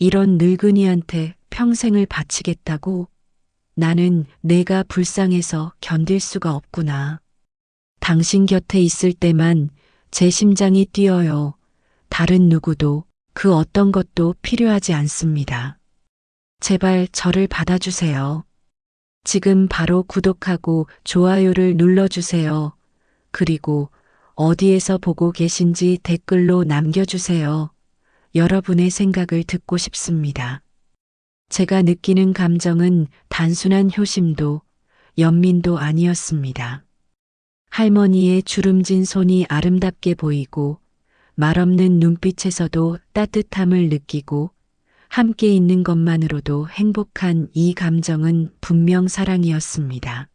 이런 늙은이한테 평생을 바치겠다고? 나는 내가 불쌍해서 견딜 수가 없구나. 당신 곁에 있을 때만 제 심장이 뛰어요. 다른 누구도 그 어떤 것도 필요하지 않습니다. 제발 저를 받아주세요. 지금 바로 구독하고 좋아요를 눌러주세요. 그리고 어디에서 보고 계신지 댓글로 남겨주세요. 여러분의 생각을 듣고 싶습니다. 제가 느끼는 감정은 단순한 효심도 연민도 아니었습니다. 할머니의 주름진 손이 아름답게 보이고 말없는 눈빛에서도 따뜻함을 느끼고 함께 있는 것만으로도 행복한 이 감정은 분명 사랑이었습니다.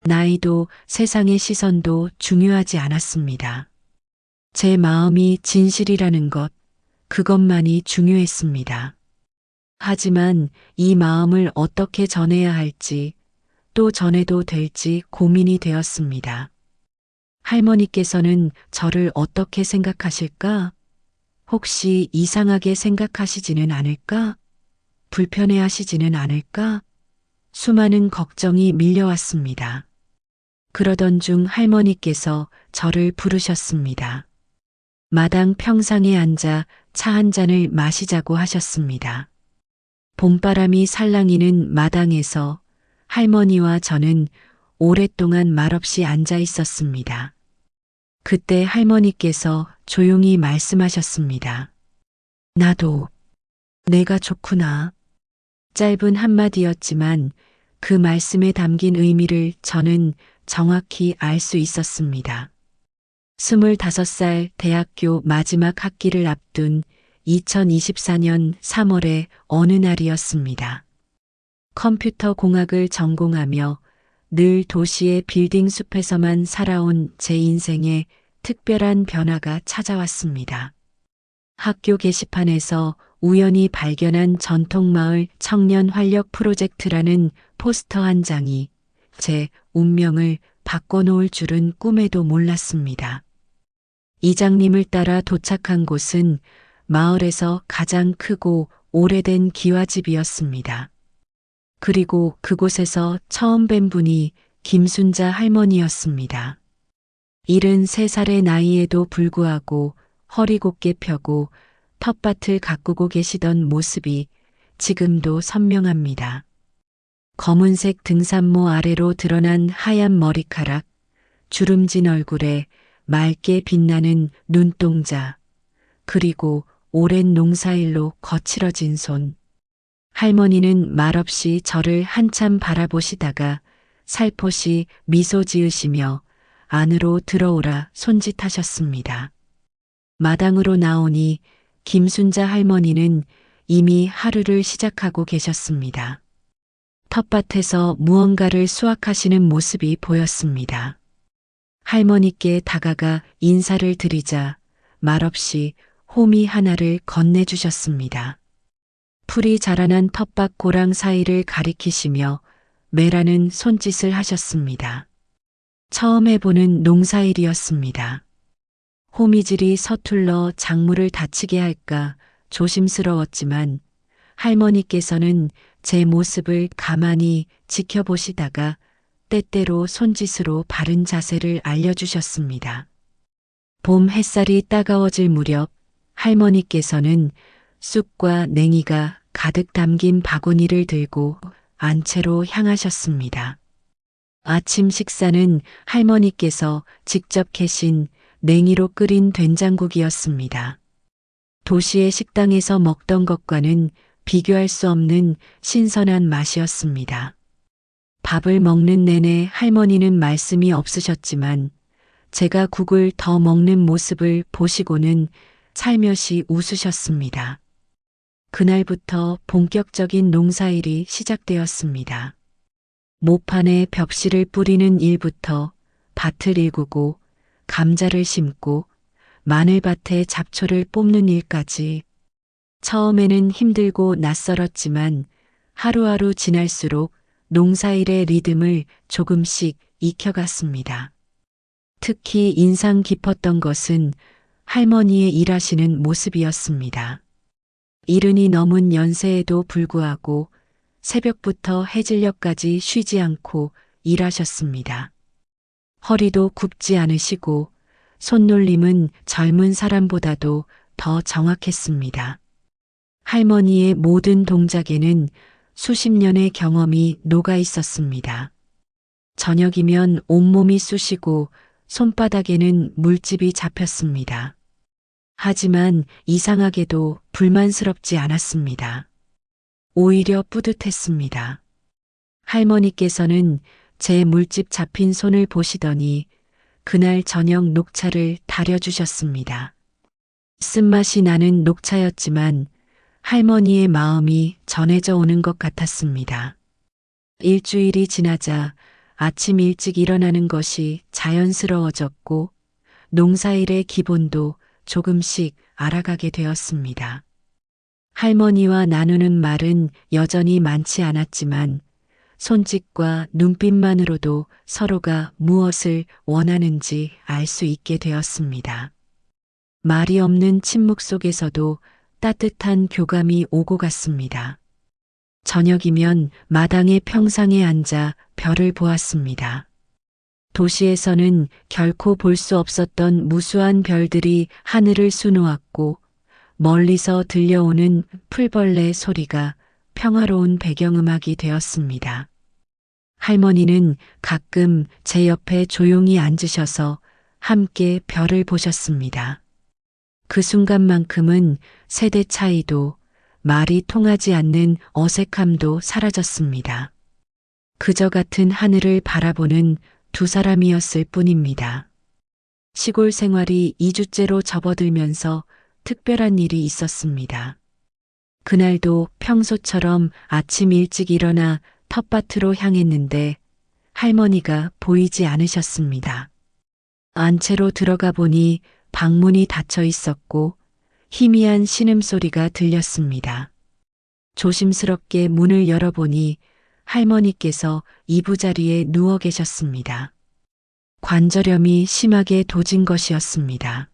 나이도 세상의 시선도 중요하지 않았습니다. 제 마음이 진실이라는 것, 그것만이 중요했습니다. 하지만 이 마음을 어떻게 전해야 할지, 또 전해도 될지 고민이 되었습니다. 할머니께서는 저를 어떻게 생각하실까? 혹시 이상하게 생각하시지는 않을까? 불편해하시지는 않을까? 수많은 걱정이 밀려왔습니다. 그러던 중 할머니께서 저를 부르셨습니다. 마당 평상에 앉아 차 한 잔을 마시자고 하셨습니다. 봄바람이 살랑이는 마당에서 할머니와 저는 오랫동안 말없이 앉아 있었습니다. 그때 할머니께서 조용히 말씀하셨습니다. 나도 내가 좋구나. 짧은 한마디였지만 그 말씀에 담긴 의미를 저는 정확히 알 수 있었습니다. 25살 대학교 마지막 학기를 앞둔 2024년 3월의 어느 날이었습니다. 컴퓨터 공학을 전공하며 늘 도시의 빌딩 숲에서만 살아온 제 인생에 특별한 변화가 찾아왔습니다. 학교 게시판에서 우연히 발견한 전통마을 청년 활력 프로젝트라는 포스터 한 장이 제 운명을 바꿔놓을 줄은 꿈에도 몰랐습니다. 이장님을 따라 도착한 곳은 마을에서 가장 크고 오래된 기와집이었습니다. 그리고 그곳에서 처음 뵌 분이 김순자 할머니였습니다. 73살의 나이에도 불구하고 허리 곧게 펴고 텃밭을 가꾸고 계시던 모습이 지금도 선명합니다. 검은색 등산모 아래로 드러난 하얀 머리카락, 주름진 얼굴에 맑게 빛나는 눈동자, 그리고 오랜 농사일로 거칠어진 손. 할머니는 말없이 저를 한참 바라보시다가 살포시 미소 지으시며 안으로 들어오라 손짓하셨습니다. 마당으로 나오니 김순자 할머니는 이미 하루를 시작하고 계셨습니다. 텃밭에서 무언가를 수확하시는 모습이 보였습니다. 할머니께 다가가 인사를 드리자 말없이 호미 하나를 건네주셨습니다. 풀이 자라난 텃밭 고랑 사이를 가리키시며 매라는 손짓을 하셨습니다. 처음 해보는 농사일이었습니다. 호미질이 서툴러 작물을 다치게 할까 조심스러웠지만 할머니께서는 제 모습을 가만히 지켜보시다가 때때로 손짓으로 바른 자세를 알려주셨습니다. 봄 햇살이 따가워질 무렵 할머니께서는 쑥과 냉이가 가득 담긴 바구니를 들고 안채로 향하셨습니다. 아침 식사는 할머니께서 직접 캐신 냉이로 끓인 된장국이었습니다. 도시의 식당에서 먹던 것과는 비교할 수 없는 신선한 맛이었습니다. 밥을 먹는 내내 할머니는 말씀이 없으셨지만 제가 국을 더 먹는 모습을 보시고는 살며시 웃으셨습니다. 그날부터 본격적인 농사일이 시작되었습니다. 모판에 벽실을 뿌리는 일부터 밭을 일구고 감자를 심고 마늘밭에 잡초를 뽑는 일까지 처음에는 힘들고 낯설었지만 하루하루 지날수록 농사일의 리듬을 조금씩 익혀갔습니다. 특히 인상 깊었던 것은 할머니의 일하시는 모습이었습니다. 이른이 넘은 연세에도 불구하고 새벽부터 해질녘까지 쉬지 않고 일하셨습니다. 허리도 굽지 않으시고 손놀림은 젊은 사람보다도 더 정확했습니다. 할머니의 모든 동작에는 수십 년의 경험이 녹아 있었습니다. 저녁이면 온몸이 쑤시고 손바닥에는 물집이 잡혔습니다. 하지만 이상하게도 불만스럽지 않았습니다. 오히려 뿌듯했습니다. 할머니께서는 제 물집 잡힌 손을 보시더니 그날 저녁 녹차를 다려주셨습니다. 쓴맛이 나는 녹차였지만 할머니의 마음이 전해져 오는 것 같았습니다. 일주일이 지나자 아침 일찍 일어나는 것이 자연스러워졌고 농사일의 기본도 조금씩 알아가게 되었습니다. 할머니와 나누는 말은 여전히 많지 않았지만 손짓과 눈빛만으로도 서로가 무엇을 원하는지 알 수 있게 되었습니다. 말이 없는 침묵 속에서도 따뜻한 교감이 오고 갔습니다. 저녁이면 마당의 평상에 앉아 별을 보았습니다. 도시에서는 결코 볼 수 없었던 무수한 별들이 하늘을 수놓았고 멀리서 들려오는 풀벌레 소리가 평화로운 배경음악이 되었습니다. 할머니는 가끔 제 옆에 조용히 앉으셔서 함께 별을 보셨습니다. 그 순간만큼은 세대 차이도 말이 통하지 않는 어색함도 사라졌습니다. 그저 같은 하늘을 바라보는 두 사람이었을 뿐입니다. 시골 생활이 2주째로 접어들면서 특별한 일이 있었습니다. 그날도 평소처럼 아침 일찍 일어나 텃밭으로 향했는데 할머니가 보이지 않으셨습니다. 안채로 들어가 보니 방문이 닫혀 있었고 희미한 신음소리가 들렸습니다. 조심스럽게 문을 열어보니 할머니께서 이부자리에 누워 계셨습니다. 관절염이 심하게 도진 것이었습니다.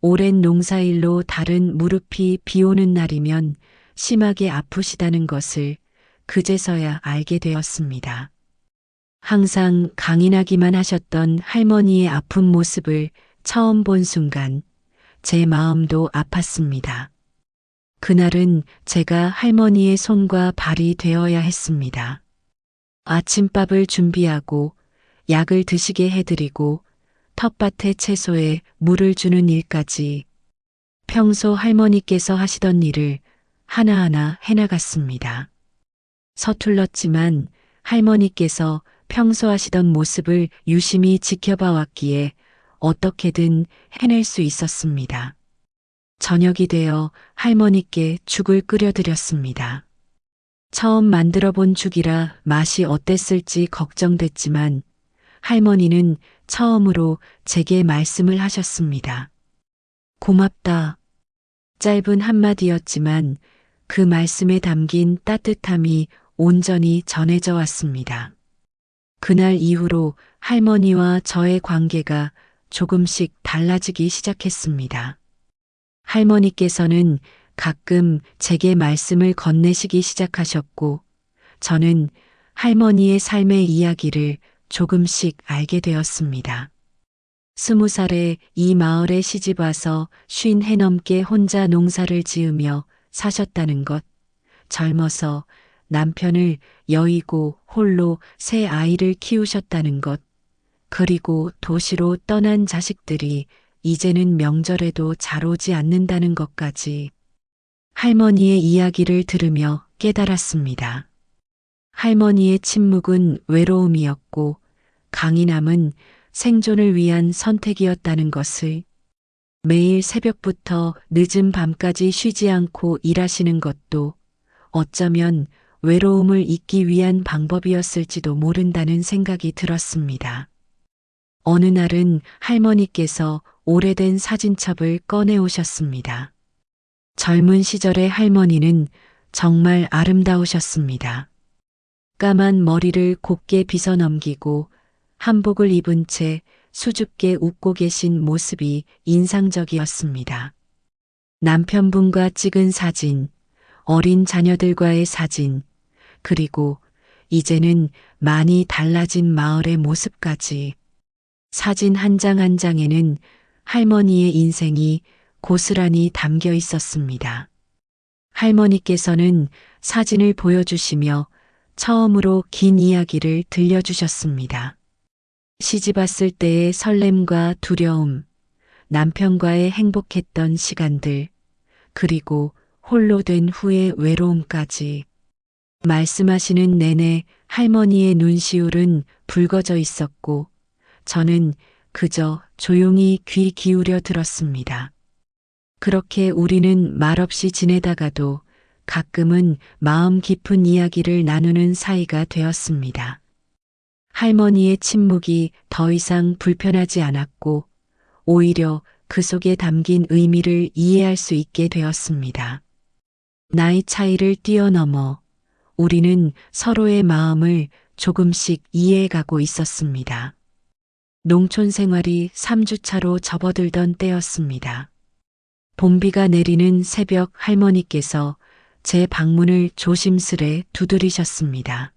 오랜 농사일로 다른 무릎이 비 오는 날이면 심하게 아프시다는 것을 그제서야 알게 되었습니다. 항상 강인하기만 하셨던 할머니의 아픈 모습을 처음 본 순간 제 마음도 아팠습니다. 그날은 제가 할머니의 손과 발이 되어야 했습니다. 아침밥을 준비하고 약을 드시게 해드리고 텃밭의 채소에 물을 주는 일까지 평소 할머니께서 하시던 일을 하나하나 해나갔습니다. 서툴렀지만 할머니께서 평소 하시던 모습을 유심히 지켜봐 왔기에 어떻게든 해낼 수 있었습니다. 저녁이 되어 할머니께 죽을 끓여드렸습니다. 처음 만들어 본 죽이라 맛이 어땠을지 걱정됐지만 할머니는 처음으로 제게 말씀을 하셨습니다. 고맙다. 짧은 한마디였지만 그 말씀에 담긴 따뜻함이 온전히 전해져 왔습니다. 그날 이후로 할머니와 저의 관계가 조금씩 달라지기 시작했습니다. 할머니께서는 가끔 제게 말씀을 건네시기 시작하셨고 저는 할머니의 삶의 이야기를 조금씩 알게 되었습니다. 20살에 이 마을에 시집 와서 50해 넘게 혼자 농사를 지으며 사셨다는 것, 젊어서 남편을 여의고 홀로 새 아이를 키우셨다는 것, 그리고 도시로 떠난 자식들이 이제는 명절에도 잘 오지 않는다는 것까지 할머니의 이야기를 들으며 깨달았습니다. 할머니의 침묵은 외로움이었고 강인함은 생존을 위한 선택이었다는 것을, 매일 새벽부터 늦은 밤까지 쉬지 않고 일하시는 것도 어쩌면 외로움을 잊기 위한 방법이었을지도 모른다는 생각이 들었습니다. 어느 날은 할머니께서 오래된 사진첩을 꺼내 오셨습니다. 젊은 시절의 할머니는 정말 아름다우셨습니다. 까만 머리를 곱게 빗어 넘기고 한복을 입은 채 수줍게 웃고 계신 모습이 인상적이었습니다. 남편분과 찍은 사진, 어린 자녀들과의 사진, 그리고 이제는 많이 달라진 마을의 모습까지. 사진 한 장 한 장에는 할머니의 인생이 고스란히 담겨 있었습니다. 할머니께서는 사진을 보여주시며 처음으로 긴 이야기를 들려주셨습니다. 시집 왔을 때의 설렘과 두려움, 남편과의 행복했던 시간들, 그리고 홀로 된 후의 외로움까지. 말씀하시는 내내 할머니의 눈시울은 붉어져 있었고, 저는 그저 조용히 귀 기울여 들었습니다. 그렇게 우리는 말없이 지내다가도 가끔은 마음 깊은 이야기를 나누는 사이가 되었습니다. 할머니의 침묵이 더 이상 불편하지 않았고, 오히려 그 속에 담긴 의미를 이해할 수 있게 되었습니다. 나이 차이를 뛰어넘어 우리는 서로의 마음을 조금씩 이해해가고 있었습니다. 농촌 생활이 3주차로 접어들던 때였습니다. 봄비가 내리는 새벽 할머니께서 제 방문을 조심스레 두드리셨습니다.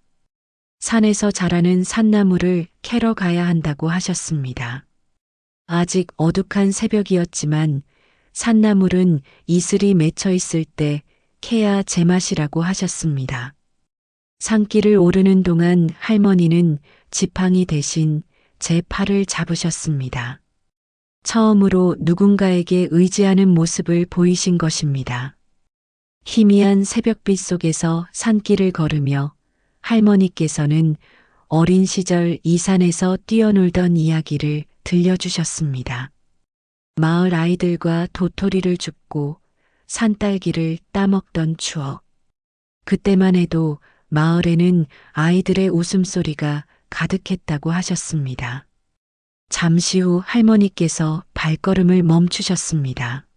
산에서 자라는 산나물을 캐러 가야 한다고 하셨습니다. 아직 어둑한 새벽이었지만 산나물은 이슬이 맺혀 있을 때 캐야 제맛이라고 하셨습니다. 산길을 오르는 동안 할머니는 지팡이 대신 제 팔을 잡으셨습니다. 처음으로 누군가에게 의지하는 모습을 보이신 것입니다. 희미한 새벽빛 속에서 산길을 걸으며 할머니께서는 어린 시절 이 산에서 뛰어놀던 이야기를 들려주셨습니다. 마을 아이들과 도토리를 줍고 산딸기를 따먹던 추억. 그때만 해도 마을에는 아이들의 웃음소리가 가득했다고 하셨습니다. 잠시 후 할머니께서 발걸음을 멈추셨습니다.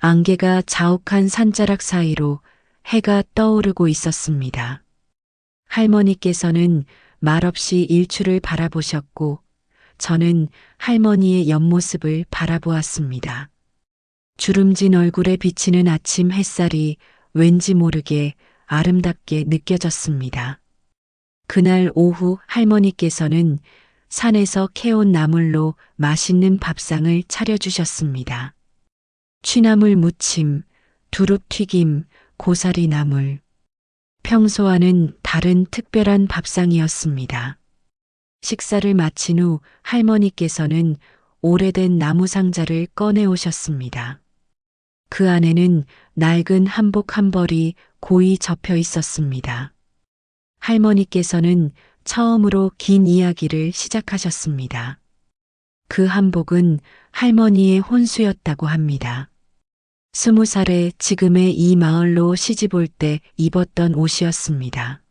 안개가 자욱한 산자락 사이로 해가 떠오르고 있었습니다. 할머니께서는 말없이 일출을 바라보셨고 저는 할머니의 옆모습을 바라보았습니다. 주름진 얼굴에 비치는 아침 햇살이 왠지 모르게 아름답게 느껴졌습니다. 그날 오후 할머니께서는 산에서 캐온 나물로 맛있는 밥상을 차려주셨습니다. 취나물 무침, 두릅 튀김, 고사리 나물. 평소와는 다른 특별한 밥상이었습니다. 식사를 마친 후 할머니께서는 오래된 나무 상자를 꺼내 오셨습니다. 그 안에는 낡은 한복 한 벌이 고이 접혀 있었습니다. 할머니께서는 처음으로 긴 이야기를 시작하셨습니다. 그 한복은 할머니의 혼수였다고 합니다. 20살에 지금의 이 마을로 시집 올 때 입었던 옷이었습니다.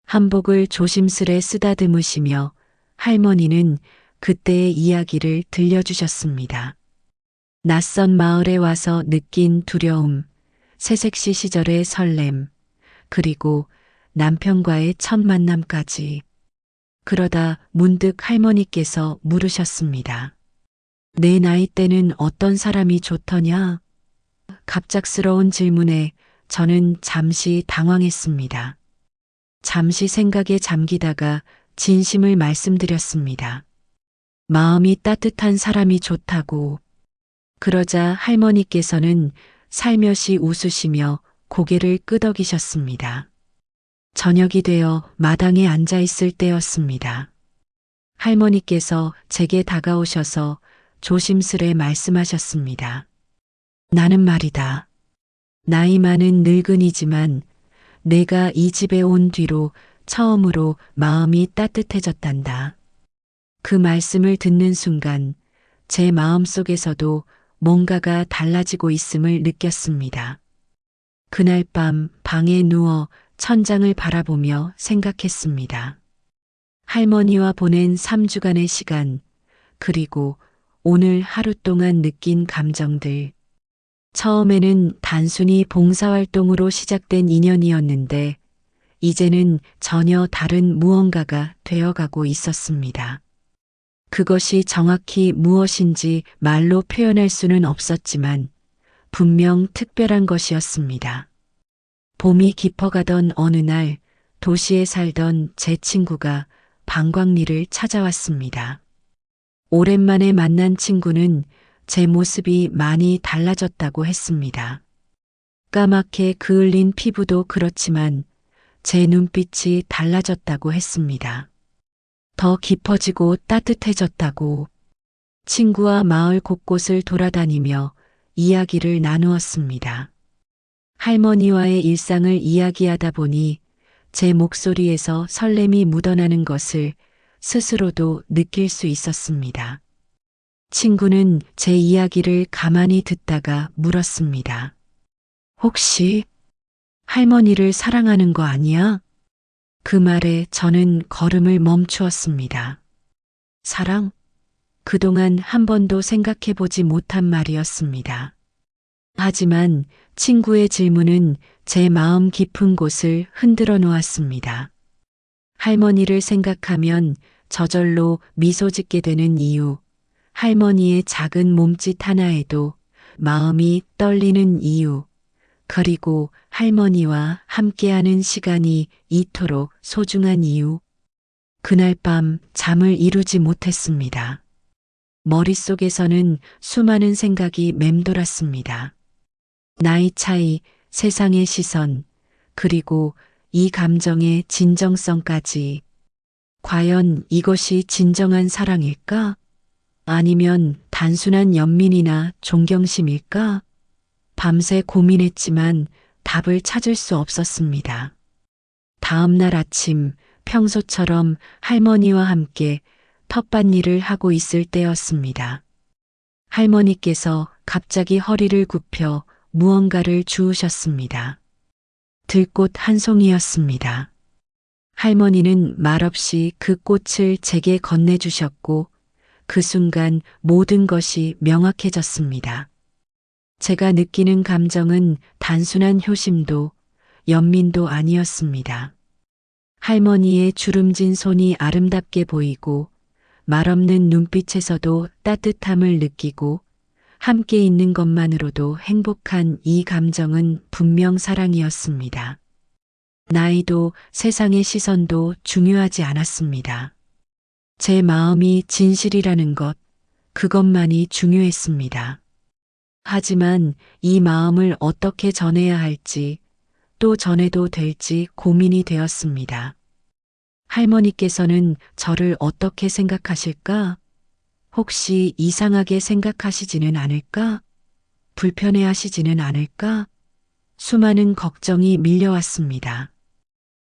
한복을 조심스레 쓰다듬으시며 할머니는 그때의 이야기를 들려주셨습니다. 낯선 마을에 와서 느낀 두려움, 새색시 시절의 설렘, 그리고 남편과의 첫 만남까지. 그러다 문득 할머니께서 물으셨습니다. 내 나이 때는 어떤 사람이 좋더냐? 갑작스러운 질문에 저는 잠시 당황했습니다. 잠시 생각에 잠기다가 진심을 말씀드렸습니다. 마음이 따뜻한 사람이 좋다고. 그러자 할머니께서는 살며시 웃으시며 고개를 끄덕이셨습니다. 저녁이 되어 마당에 앉아 있을 때였습니다. 할머니께서 제게 다가오셔서 조심스레 말씀하셨습니다. 나는 말이다. 나이 많은 늙은이지만 내가 이 집에 온 뒤로 처음으로 마음이 따뜻해졌단다. 그 말씀을 듣는 순간 제 마음 속에서도 뭔가가 달라지고 있음을 느꼈습니다. 그날 밤 방에 누워 천장을 바라보며 생각했습니다. 할머니와 보낸 3주간의 시간, 그리고 오늘 하루 동안 느낀 감정들. 처음에는 단순히 봉사활동으로 시작된 인연이었는데, 이제는 전혀 다른 무언가가 되어가고 있었습니다. 그것이 정확히 무엇인지 말로 표현할 수는 없었지만, 분명 특별한 것이었습니다. 봄이 깊어가던 어느 날 도시에 살던 제 친구가 방광리를 찾아왔습니다. 오랜만에 만난 친구는 제 모습이 많이 달라졌다고 했습니다. 까맣게 그을린 피부도 그렇지만 제 눈빛이 달라졌다고 했습니다. 더 깊어지고 따뜻해졌다고. 친구와 마을 곳곳을 돌아다니며 이야기를 나누었습니다. 할머니와의 일상을 이야기하다 보니 제 목소리에서 설렘이 묻어나는 것을 스스로도 느낄 수 있었습니다. 친구는 제 이야기를 가만히 듣다가 물었습니다. 혹시 할머니를 사랑하는 거 아니야? 그 말에 저는 걸음을 멈추었습니다. 사랑? 그동안 한 번도 생각해 보지 못한 말이었습니다. 하지만 친구의 질문은 제 마음 깊은 곳을 흔들어 놓았습니다. 할머니를 생각하면 저절로 미소 짓게 되는 이유, 할머니의 작은 몸짓 하나에도 마음이 떨리는 이유, 그리고 할머니와 함께하는 시간이 이토록 소중한 이유. 그날 밤 잠을 이루지 못했습니다. 머릿속에서는 수많은 생각이 맴돌았습니다. 나이 차이, 세상의 시선, 그리고 이 감정의 진정성까지. 과연 이것이 진정한 사랑일까? 아니면 단순한 연민이나 존경심일까? 밤새 고민했지만 답을 찾을 수 없었습니다. 다음 날 아침 평소처럼 할머니와 함께 텃밭일을 하고 있을 때였습니다. 할머니께서 갑자기 허리를 굽혀 무언가를 주우셨습니다. 들꽃 한 송이였습니다. 할머니는 말없이 그 꽃을 제게 건네주셨고 그 순간 모든 것이 명확해졌습니다. 제가 느끼는 감정은 단순한 효심도 연민도 아니었습니다. 할머니의 주름진 손이 아름답게 보이고 말없는 눈빛에서도 따뜻함을 느끼고 함께 있는 것만으로도 행복한 이 감정은 분명 사랑이었습니다. 나이도 세상의 시선도 중요하지 않았습니다. 제 마음이 진실이라는 것, 그것만이 중요했습니다. 하지만 이 마음을 어떻게 전해야 할지, 또 전해도 될지 고민이 되었습니다. 할머니께서는 저를 어떻게 생각하실까? 혹시 이상하게 생각하시지는 않을까? 불편해하시지는 않을까? 수많은 걱정이 밀려왔습니다.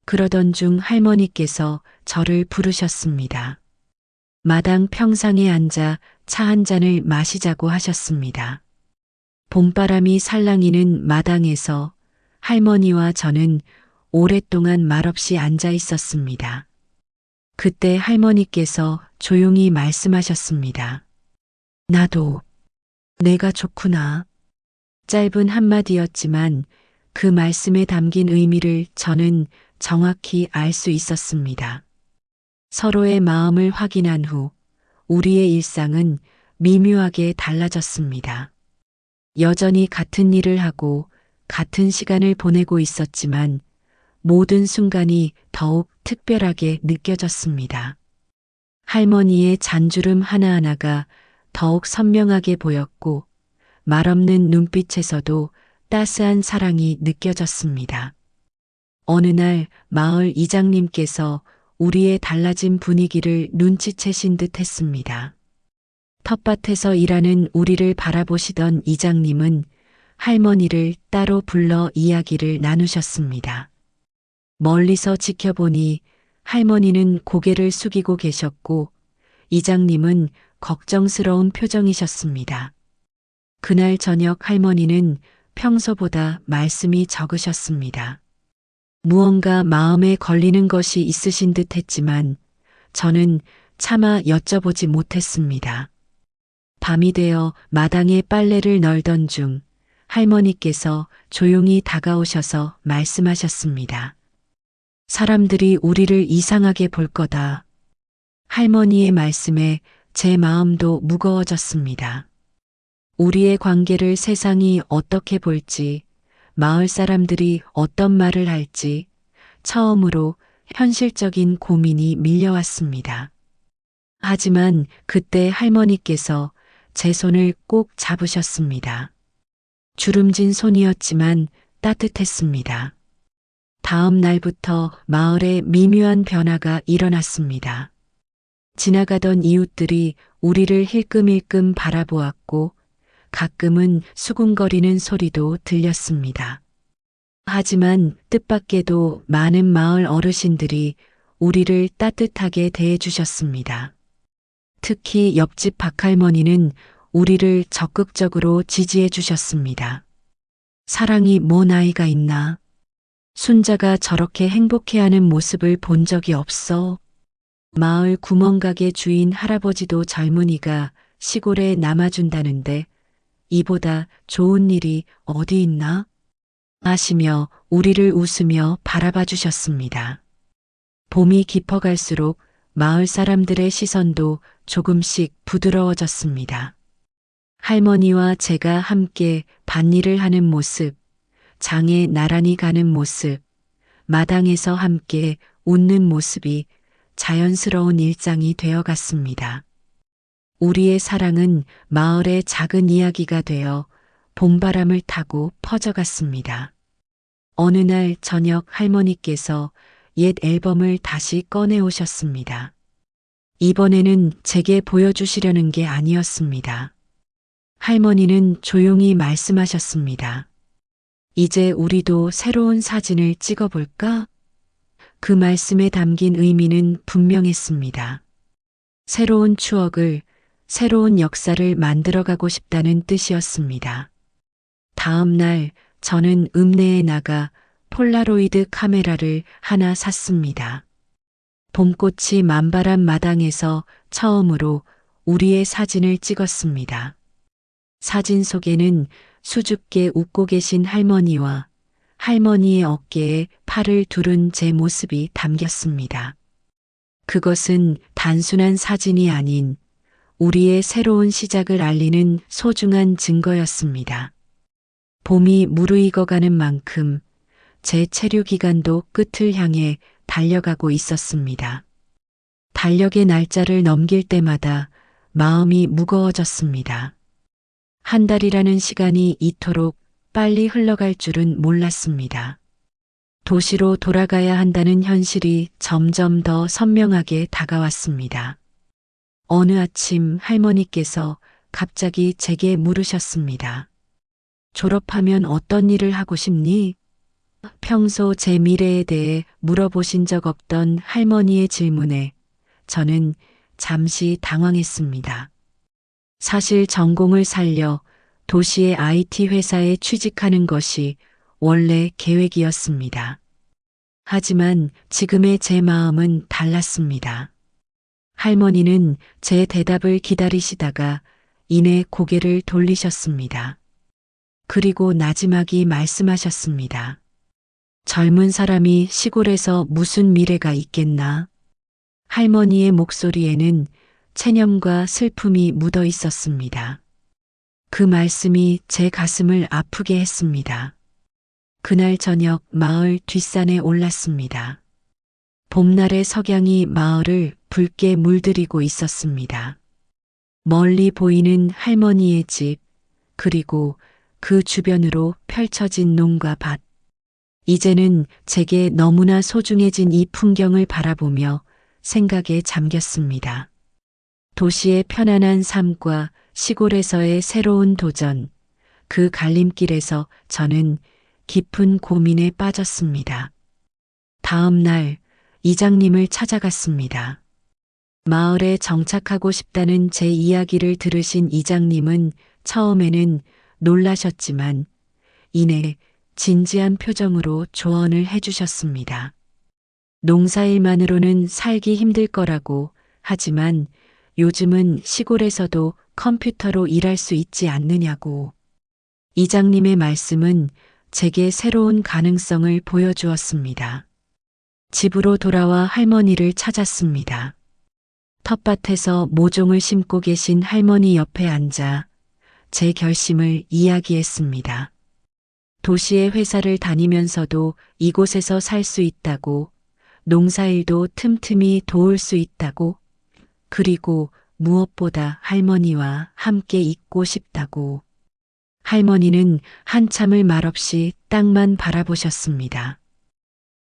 그러던 중 할머니께서 저를 부르셨습니다. 마당 평상에 앉아 차 한 잔을 마시자고 하셨습니다. 봄바람이 살랑이는 마당에서 할머니와 저는 오랫동안 말없이 앉아 있었습니다. 그때 할머니께서 조용히 말씀하셨습니다. 나도 내가 좋구나. 짧은 한마디였지만 그 말씀에 담긴 의미를 저는 정확히 알 수 있었습니다. 서로의 마음을 확인한 후 우리의 일상은 미묘하게 달라졌습니다. 여전히 같은 일을 하고 같은 시간을 보내고 있었지만 모든 순간이 더욱 특별하게 느껴졌습니다. 할머니의 잔주름 하나하나가 더욱 선명하게 보였고 말없는 눈빛에서도 따스한 사랑이 느껴졌습니다. 어느 날 마을 이장님께서 우리의 달라진 분위기를 눈치채신 듯 했습니다. 텃밭에서 일하는 우리를 바라보시던 이장님은 할머니를 따로 불러 이야기를 나누셨습니다. 멀리서 지켜보니 할머니는 고개를 숙이고 계셨고 이장님은 걱정스러운 표정이셨습니다. 그날 저녁 할머니는 평소보다 말씀이 적으셨습니다. 무언가 마음에 걸리는 것이 있으신 듯 했지만 저는 차마 여쭤보지 못했습니다. 밤이 되어 마당에 빨래를 널던 중 할머니께서 조용히 다가오셔서 말씀하셨습니다. 사람들이 우리를 이상하게 볼 거다. 할머니의 말씀에 제 마음도 무거워졌습니다. 우리의 관계를 세상이 어떻게 볼지, 마을 사람들이 어떤 말을 할지 처음으로 현실적인 고민이 밀려왔습니다. 하지만 그때 할머니께서 제 손을 꼭 잡으셨습니다. 주름진 손이었지만 따뜻했습니다. 다음 날부터 마을에 미묘한 변화가 일어났습니다. 지나가던 이웃들이 우리를 힐끔힐끔 바라보았고 가끔은 수군거리는 소리도 들렸습니다. 하지만 뜻밖에도 많은 마을 어르신들이 우리를 따뜻하게 대해주셨습니다. 특히 옆집 박할머니는 우리를 적극적으로 지지해 주셨습니다. 사랑이 뭐 나이가 있나? 순자가 저렇게 행복해하는 모습을 본 적이 없어. 마을 구멍가게 주인 할아버지도 젊은이가 시골에 남아준다는데 이보다 좋은 일이 어디 있나? 하시며 우리를 웃으며 바라봐 주셨습니다. 봄이 깊어갈수록 마을 사람들의 시선도 조금씩 부드러워졌습니다. 할머니와 제가 함께 밭일을 하는 모습, 장에 나란히 가는 모습, 마당에서 함께 웃는 모습이 자연스러운 일상이 되어갔습니다. 우리의 사랑은 마을의 작은 이야기가 되어 봄바람을 타고 퍼져갔습니다. 어느 날 저녁 할머니께서 옛 앨범을 다시 꺼내 오셨습니다. 이번에는 제게 보여주시려는 게 아니었습니다. 할머니는 조용히 말씀하셨습니다. 이제 우리도 새로운 사진을 찍어볼까? 그 말씀에 담긴 의미는 분명했습니다. 새로운 추억을, 새로운 역사를 만들어가고 싶다는 뜻이었습니다. 다음 날 저는 읍내에 나가 폴라로이드 카메라를 하나 샀습니다. 봄꽃이 만발한 마당에서 처음으로 우리의 사진을 찍었습니다. 사진 속에는 수줍게 웃고 계신 할머니와 할머니의 어깨에 팔을 두른 제 모습이 담겼습니다. 그것은 단순한 사진이 아닌 우리의 새로운 시작을 알리는 소중한 증거였습니다. 봄이 무르익어가는 만큼 제 체류 기간도 끝을 향해 달려가고 있었습니다. 달력의 날짜를 넘길 때마다 마음이 무거워졌습니다. 한 달이라는 시간이 이토록 빨리 흘러갈 줄은 몰랐습니다. 도시로 돌아가야 한다는 현실이 점점 더 선명하게 다가왔습니다. 어느 아침 할머니께서 갑자기 제게 물으셨습니다. 졸업하면 어떤 일을 하고 싶니? 평소 제 미래에 대해 물어보신 적 없던 할머니의 질문에 저는 잠시 당황했습니다. 사실 전공을 살려 도시의 IT 회사에 취직하는 것이 원래 계획이었습니다. 하지만 지금의 제 마음은 달랐습니다. 할머니는 제 대답을 기다리시다가 이내 고개를 돌리셨습니다. 그리고 나지막이 말씀하셨습니다. 젊은 사람이 시골에서 무슨 미래가 있겠나? 할머니의 목소리에는 체념과 슬픔이 묻어 있었습니다. 그 말씀이 제 가슴을 아프게 했습니다. 그날 저녁 마을 뒷산에 올랐습니다. 봄날의 석양이 마을을 붉게 물들이고 있었습니다. 멀리 보이는 할머니의 집, 그리고 그 주변으로 펼쳐진 농가 밭. 이제는 제게 너무나 소중해진 이 풍경을 바라보며 생각에 잠겼습니다. 도시의 편안한 삶과 시골에서의 새로운 도전, 그 갈림길에서 저는 깊은 고민에 빠졌습니다. 다음 날 이장님을 찾아갔습니다. 마을에 정착하고 싶다는 제 이야기를 들으신 이장님은 처음에는 놀라셨지만 이내 진지한 표정으로 조언을 해주셨습니다. 농사일만으로는 살기 힘들 거라고, 하지만 요즘은 시골에서도 컴퓨터로 일할 수 있지 않느냐고. 이장님의 말씀은 제게 새로운 가능성을 보여주었습니다. 집으로 돌아와 할머니를 찾았습니다. 텃밭에서 모종을 심고 계신 할머니 옆에 앉아 제 결심을 이야기했습니다. 도시의 회사를 다니면서도 이곳에서 살 수 있다고, 농사일도 틈틈이 도울 수 있다고, 그리고 무엇보다 할머니와 함께 있고 싶다고. 할머니는 한참을 말없이 땅만 바라보셨습니다.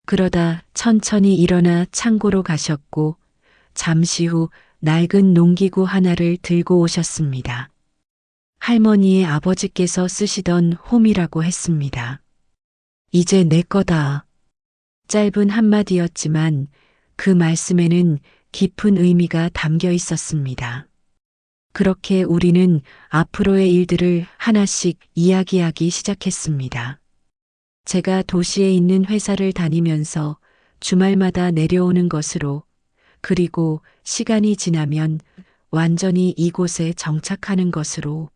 그러다 천천히 일어나 창고로 가셨고 잠시 후 낡은 농기구 하나를 들고 오셨습니다. 할머니의 아버지께서 쓰시던 홈이라고 했습니다. 이제 내 거다. 짧은 한마디였지만 그 말씀에는 깊은 의미가 담겨 있었습니다. 그렇게 우리는 앞으로의 일들을 하나씩 이야기하기 시작했습니다. 제가 도시에 있는 회사를 다니면서 주말마다 내려오는 것으로, 그리고 시간이 지나면 완전히 이곳에 정착하는 것으로.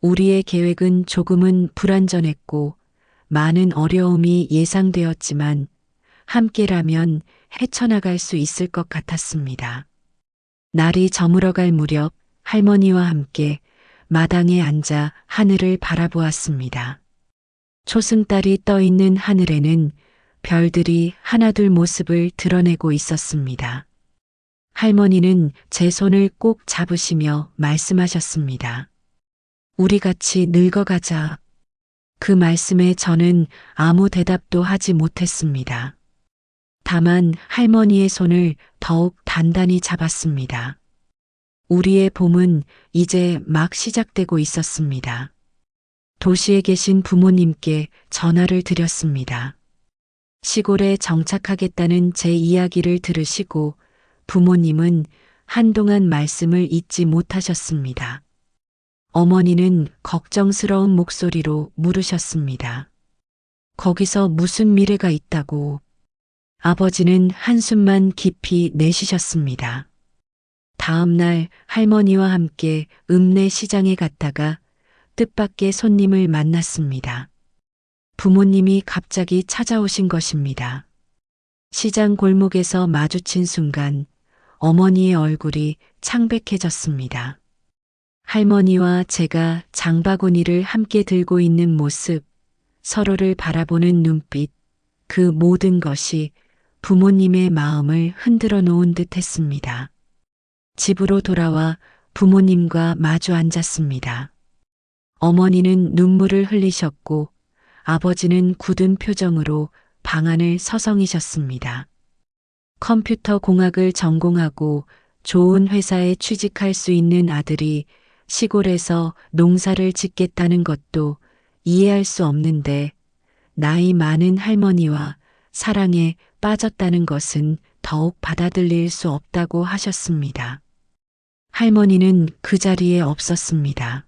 우리의 계획은 조금은 불완전했고 많은 어려움이 예상되었지만 함께라면 헤쳐나갈 수 있을 것 같았습니다. 날이 저물어갈 무렵 할머니와 함께 마당에 앉아 하늘을 바라보았습니다. 초승달이 떠 있는 하늘에는 별들이 하나둘 모습을 드러내고 있었습니다. 할머니는 제 손을 꼭 잡으시며 말씀하셨습니다. 우리 같이 늙어가자. 그 말씀에 저는 아무 대답도 하지 못했습니다. 다만 할머니의 손을 더욱 단단히 잡았습니다. 우리의 봄은 이제 막 시작되고 있었습니다. 도시에 계신 부모님께 전화를 드렸습니다. 시골에 정착하겠다는 제 이야기를 들으시고 부모님은 한동안 말씀을 잊지 못하셨습니다. 어머니는 걱정스러운 목소리로 물으셨습니다. 거기서 무슨 미래가 있다고? 아버지는 한숨만 깊이 내쉬셨습니다. 다음 날 할머니와 함께 읍내 시장에 갔다가 뜻밖의 손님을 만났습니다. 부모님이 갑자기 찾아오신 것입니다. 시장 골목에서 마주친 순간 어머니의 얼굴이 창백해졌습니다. 할머니와 제가 장바구니를 함께 들고 있는 모습, 서로를 바라보는 눈빛, 그 모든 것이 부모님의 마음을 흔들어 놓은 듯 했습니다. 집으로 돌아와 부모님과 마주 앉았습니다. 어머니는 눈물을 흘리셨고 아버지는 굳은 표정으로 방안을 서성이셨습니다. 컴퓨터 공학을 전공하고 좋은 회사에 취직할 수 있는 아들이 시골에서 농사를 짓겠다는 것도 이해할 수 없는데 나이 많은 할머니와 사랑에 빠졌다는 것은 더욱 받아들일 수 없다고 하셨습니다. 할머니는 그 자리에 없었습니다.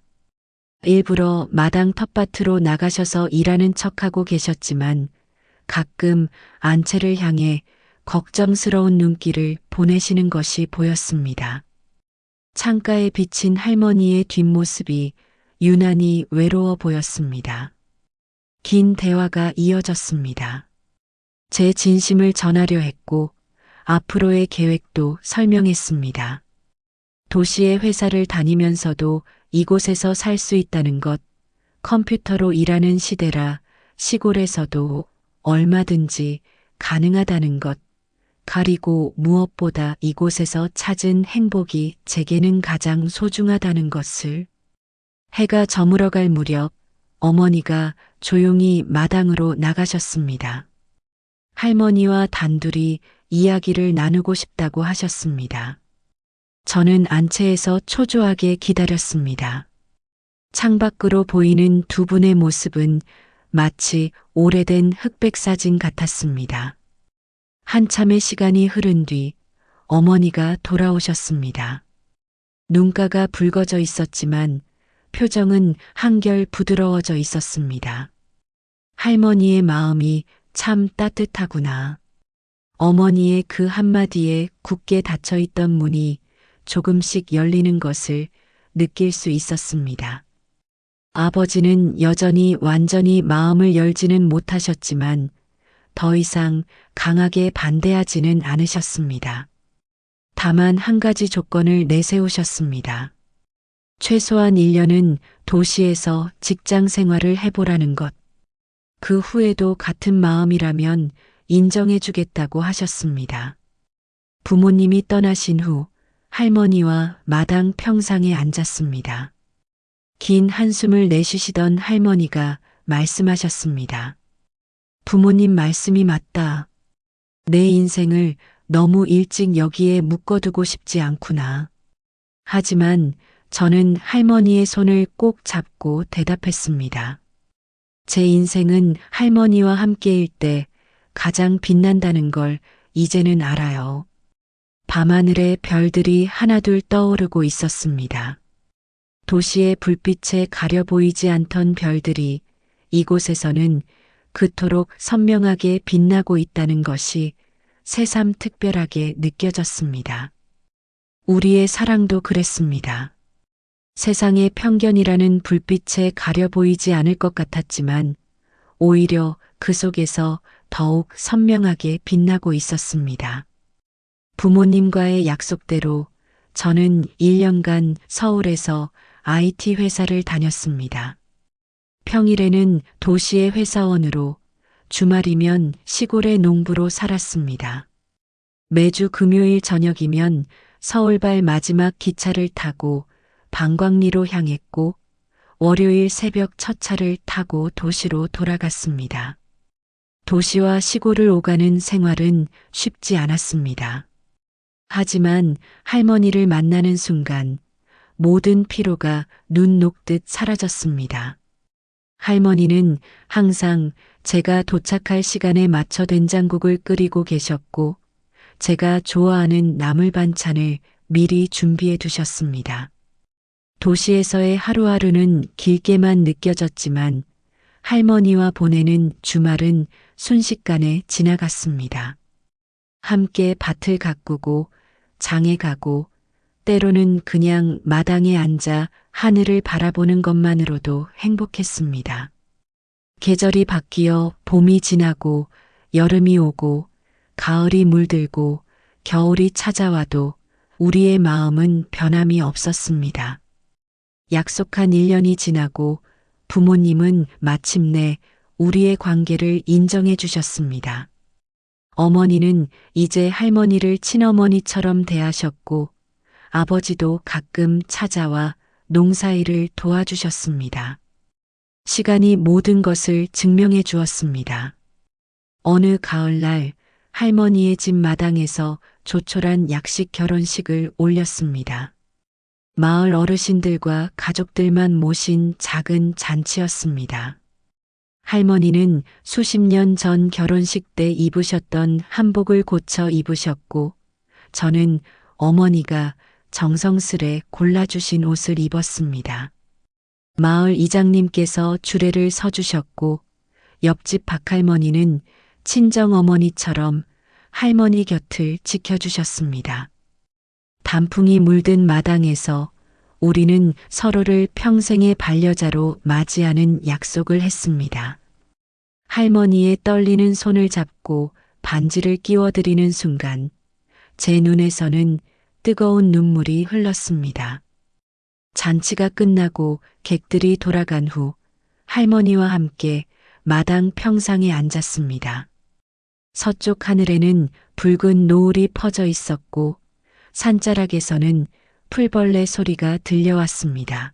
일부러 마당 텃밭으로 나가셔서 일하는 척하고 계셨지만 가끔 안채를 향해 걱정스러운 눈길을 보내시는 것이 보였습니다. 창가에 비친 할머니의 뒷모습이 유난히 외로워 보였습니다. 긴 대화가 이어졌습니다. 제 진심을 전하려 했고 앞으로의 계획도 설명했습니다. 도시의 회사를 다니면서도 이곳에서 살 수 있다는 것, 컴퓨터로 일하는 시대라 시골에서도 얼마든지 가능하다는 것, 그리고 무엇보다 이곳에서 찾은 행복이 제게는 가장 소중하다는 것을. 해가 저물어갈 무렵 어머니가 조용히 마당으로 나가셨습니다. 할머니와 단둘이 이야기를 나누고 싶다고 하셨습니다. 저는 안채에서 초조하게 기다렸습니다. 창밖으로 보이는 두 분의 모습은 마치 오래된 흑백 사진 같았습니다. 한참의 시간이 흐른 뒤 어머니가 돌아오셨습니다. 눈가가 붉어져 있었지만 표정은 한결 부드러워져 있었습니다. 할머니의 마음이 참 따뜻하구나. 어머니의 그 한마디에 굳게 닫혀있던 문이 조금씩 열리는 것을 느낄 수 있었습니다. 아버지는 여전히 완전히 마음을 열지는 못하셨지만 더 이상 강하게 반대하지는 않으셨습니다. 다만 한 가지 조건을 내세우셨습니다. 최소한 1년은 도시에서 직장 생활을 해보라는 것. 그 후에도 같은 마음이라면 인정해주겠다고 하셨습니다. 부모님이 떠나신 후 할머니와 마당 평상에 앉았습니다. 긴 한숨을 내쉬시던 할머니가 말씀하셨습니다. 부모님 말씀이 맞다. 내 인생을 너무 일찍 여기에 묶어두고 싶지 않구나. 하지만 저는 할머니의 손을 꼭 잡고 대답했습니다. 제 인생은 할머니와 함께일 때 가장 빛난다는 걸 이제는 알아요. 밤하늘에 별들이 하나둘 떠오르고 있었습니다. 도시의 불빛에 가려 보이지 않던 별들이 이곳에서는 그토록 선명하게 빛나고 있다는 것이 새삼 특별하게 느껴졌습니다. 우리의 사랑도 그랬습니다. 세상의 편견이라는 불빛에 가려 보이지 않을 것 같았지만 오히려 그 속에서 더욱 선명하게 빛나고 있었습니다. 부모님과의 약속대로 저는 1년간 서울에서 IT 회사를 다녔습니다. 평일에는 도시의 회사원으로, 주말이면 시골의 농부로 살았습니다. 매주 금요일 저녁이면 서울발 마지막 기차를 타고 방광리로 향했고, 월요일 새벽 첫 차를 타고 도시로 돌아갔습니다. 도시와 시골을 오가는 생활은 쉽지 않았습니다. 하지만 할머니를 만나는 순간 모든 피로가 눈 녹듯 사라졌습니다. 할머니는 항상 제가 도착할 시간에 맞춰 된장국을 끓이고 계셨고 제가 좋아하는 나물 반찬을 미리 준비해 두셨습니다. 도시에서의 하루하루는 길게만 느껴졌지만 할머니와 보내는 주말은 순식간에 지나갔습니다. 함께 밭을 가꾸고 장에 가고 때로는 그냥 마당에 앉아 하늘을 바라보는 것만으로도 행복했습니다. 계절이 바뀌어 봄이 지나고 여름이 오고 가을이 물들고 겨울이 찾아와도 우리의 마음은 변함이 없었습니다. 약속한 1년이 지나고 부모님은 마침내 우리의 관계를 인정해 주셨습니다. 어머니는 이제 할머니를 친어머니처럼 대하셨고 아버지도 가끔 찾아와 농사일을 도와주셨습니다. 시간이 모든 것을 증명해 주었습니다. 어느 가을날 할머니의 집 마당에서 조촐한 약식 결혼식을 올렸습니다. 마을 어르신들과 가족들만 모신 작은 잔치였습니다. 할머니는 수십 년 전 결혼식 때 입으셨던 한복을 고쳐 입으셨고 저는 어머니가 정성스레 골라주신 옷을 입었습니다. 마을 이장님께서 주례를 서주셨고 옆집 박할머니는 친정어머니처럼 할머니 곁을 지켜주셨습니다. 단풍이 물든 마당에서 우리는 서로를 평생의 반려자로 맞이하는 약속을 했습니다. 할머니의 떨리는 손을 잡고 반지를 끼워드리는 순간 제 눈에서는 뜨거운 눈물이 흘렀습니다. 잔치가 끝나고 객들이 돌아간 후 할머니와 함께 마당 평상에 앉았습니다. 서쪽 하늘에는 붉은 노을이 퍼져 있었고 산자락에서는 풀벌레 소리가 들려왔습니다.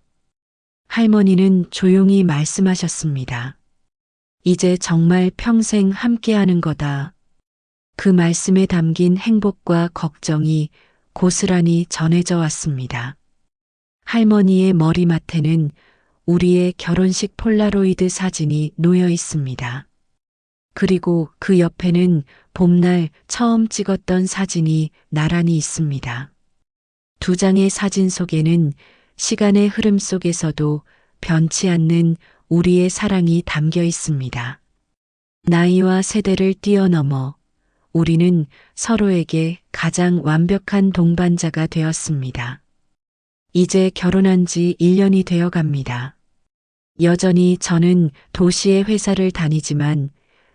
할머니는 조용히 말씀하셨습니다. 이제 정말 평생 함께하는 거다. 그 말씀에 담긴 행복과 걱정이 고스란히 전해져 왔습니다. 할머니의 머리맡에는 우리의 결혼식 폴라로이드 사진이 놓여 있습니다. 그리고 그 옆에는 봄날 처음 찍었던 사진이 나란히 있습니다. 두 장의 사진 속에는 시간의 흐름 속에서도 변치 않는 우리의 사랑이 담겨 있습니다. 나이와 세대를 뛰어넘어 우리는 서로에게 가장 완벽한 동반자가 되었습니다. 이제 결혼한 지 1년이 되어 갑니다. 여전히 저는 도시의 회사를 다니지만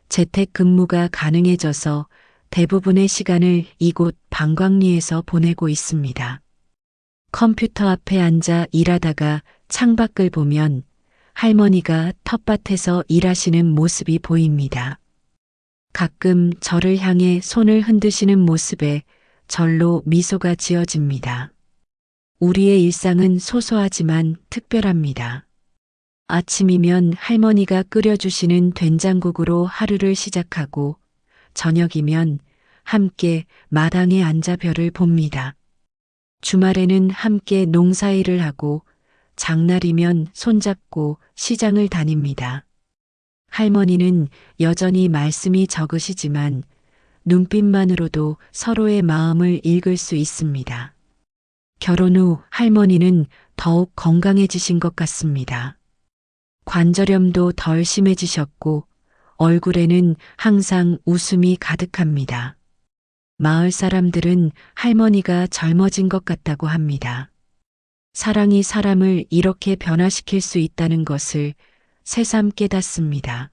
재택 근무가 가능해져서 대부분의 시간을 이곳 방광리에서 보내고 있습니다. 컴퓨터 앞에 앉아 일하다가 창밖을 보면 할머니가 텃밭에서 일하시는 모습이 보입니다. 가끔 저를 향해 손을 흔드시는 모습에 절로 미소가 지어집니다. 우리의 일상은 소소하지만 특별합니다. 아침이면 할머니가 끓여주시는 된장국으로 하루를 시작하고 저녁이면 함께 마당에 앉아 별을 봅니다. 주말에는 함께 농사일을 하고 장날이면 손잡고 시장을 다닙니다. 할머니는 여전히 말씀이 적으시지만 눈빛만으로도 서로의 마음을 읽을 수 있습니다. 결혼 후 할머니는 더욱 건강해지신 것 같습니다. 관절염도 덜 심해지셨고 얼굴에는 항상 웃음이 가득합니다. 마을 사람들은 할머니가 젊어진 것 같다고 합니다. 사랑이 사람을 이렇게 변화시킬 수 있다는 것을 새삼 깨닫습니다.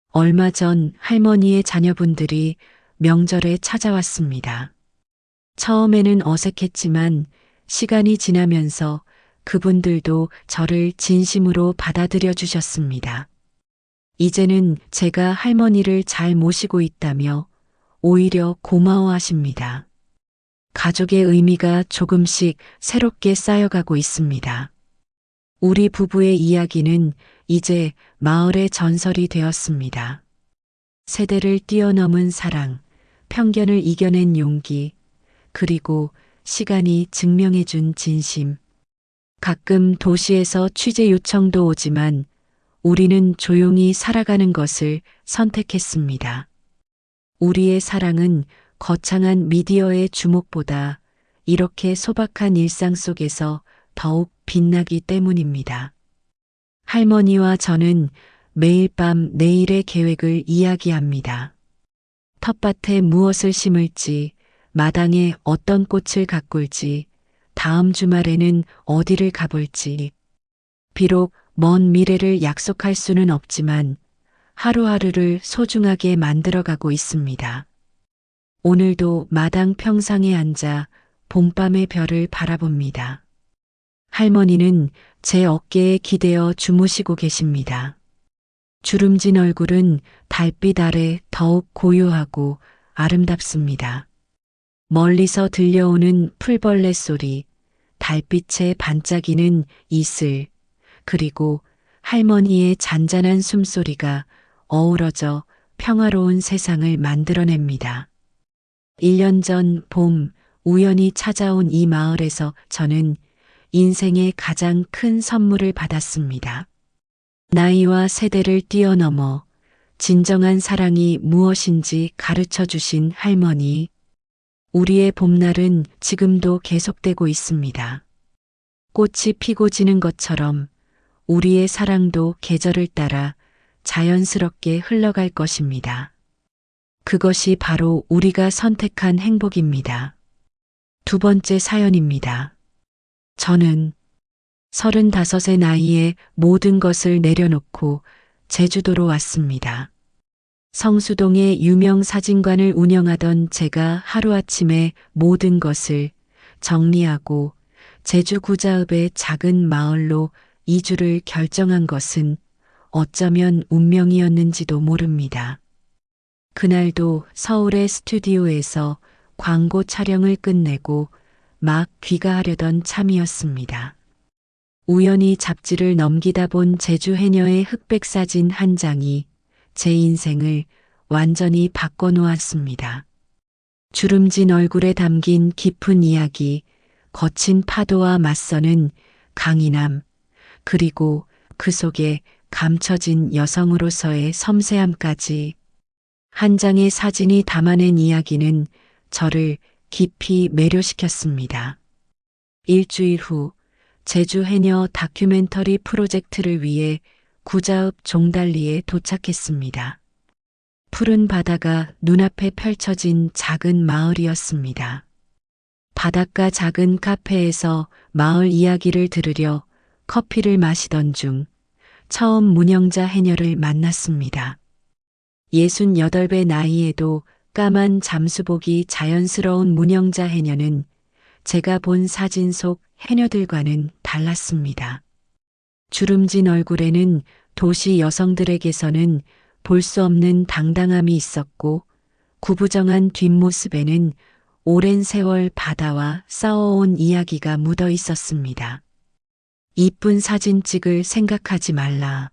얼마 전 할머니의 자녀분들이 명절에 찾아왔습니다. 처음에는 어색했지만 시간이 지나면서 그분들도 저를 진심으로 받아들여 주셨습니다. 이제는 제가 할머니를 잘 모시고 있다며 오히려 고마워하십니다. 가족의 의미가 조금씩 새롭게 쌓여가고 있습니다. 우리 부부의 이야기는 이제 마을의 전설이 되었습니다. 세대를 뛰어넘은 사랑, 편견을 이겨낸 용기, 그리고 시간이 증명해준 진심. 가끔 도시에서 취재 요청도 오지만 우리는 조용히 살아가는 것을 선택했습니다. 우리의 사랑은 거창한 미디어의 주목보다 이렇게 소박한 일상 속에서 더욱 빛나기 때문입니다. 할머니와 저는 매일 밤 내일의 계획을 이야기합니다. 텃밭에 무엇을 심을지, 마당에 어떤 꽃을 가꿀지, 다음 주말에는 어디를 가볼지. 비록 먼 미래를 약속할 수는 없지만 하루하루를 소중하게 만들어가고 있습니다. 오늘도 마당 평상에 앉아 봄밤의 별을 바라봅니다. 할머니는 제 어깨에 기대어 주무시고 계십니다. 주름진 얼굴은 달빛 아래 더욱 고요하고 아름답습니다. 멀리서 들려오는 풀벌레 소리, 달빛에 반짝이는 이슬, 그리고 할머니의 잔잔한 숨소리가 어우러져 평화로운 세상을 만들어냅니다. 1년 전 봄, 우연히 찾아온 이 마을에서 저는 인생의 가장 큰 선물을 받았습니다. 나이와 세대를 뛰어넘어 진정한 사랑이 무엇인지 가르쳐 주신 할머니. 우리의 봄날은 지금도 계속되고 있습니다. 꽃이 피고 지는 것처럼 우리의 사랑도 계절을 따라 자연스럽게 흘러갈 것입니다. 그것이 바로 우리가 선택한 행복입니다. 두 번째 사연입니다. 저는 35의 나이에 모든 것을 내려놓고 제주도로 왔습니다. 성수동의 유명 사진관을 운영하던 제가 하루아침에 모든 것을 정리하고 제주 구자읍의 작은 마을로 이주를 결정한 것은 어쩌면 운명이었는지도 모릅니다. 그날도 서울의 스튜디오에서 광고 촬영을 끝내고 막 귀가하려던 참이었습니다. 우연히 잡지를 넘기다 본 제주 해녀의 흑백 사진 한 장이 제 인생을 완전히 바꿔놓았습니다. 주름진 얼굴에 담긴 깊은 이야기, 거친 파도와 맞서는 강인함, 그리고 그 속에 감춰진 여성으로서의 섬세함까지. 한 장의 사진이 담아낸 이야기는 저를 깊이 매료시켰습니다. 일주일 후 제주 해녀 다큐멘터리 프로젝트를 위해 구자읍 종달리에 도착했습니다. 푸른 바다가 눈앞에 펼쳐진 작은 마을이었습니다. 바닷가 작은 카페에서 마을 이야기를 들으려 커피를 마시던 중 처음 문영자 해녀를 만났습니다. 68배 나이에도 까만 잠수복이 자연스러운 문영자 해녀는 제가 본 사진 속 해녀들과는 달랐습니다. 주름진 얼굴에는 도시 여성들에게서는 볼 수 없는 당당함이 있었고 구부정한 뒷모습에는 오랜 세월 바다와 싸워온 이야기가 묻어 있었습니다. 이쁜 사진 찍을 생각하지 말라.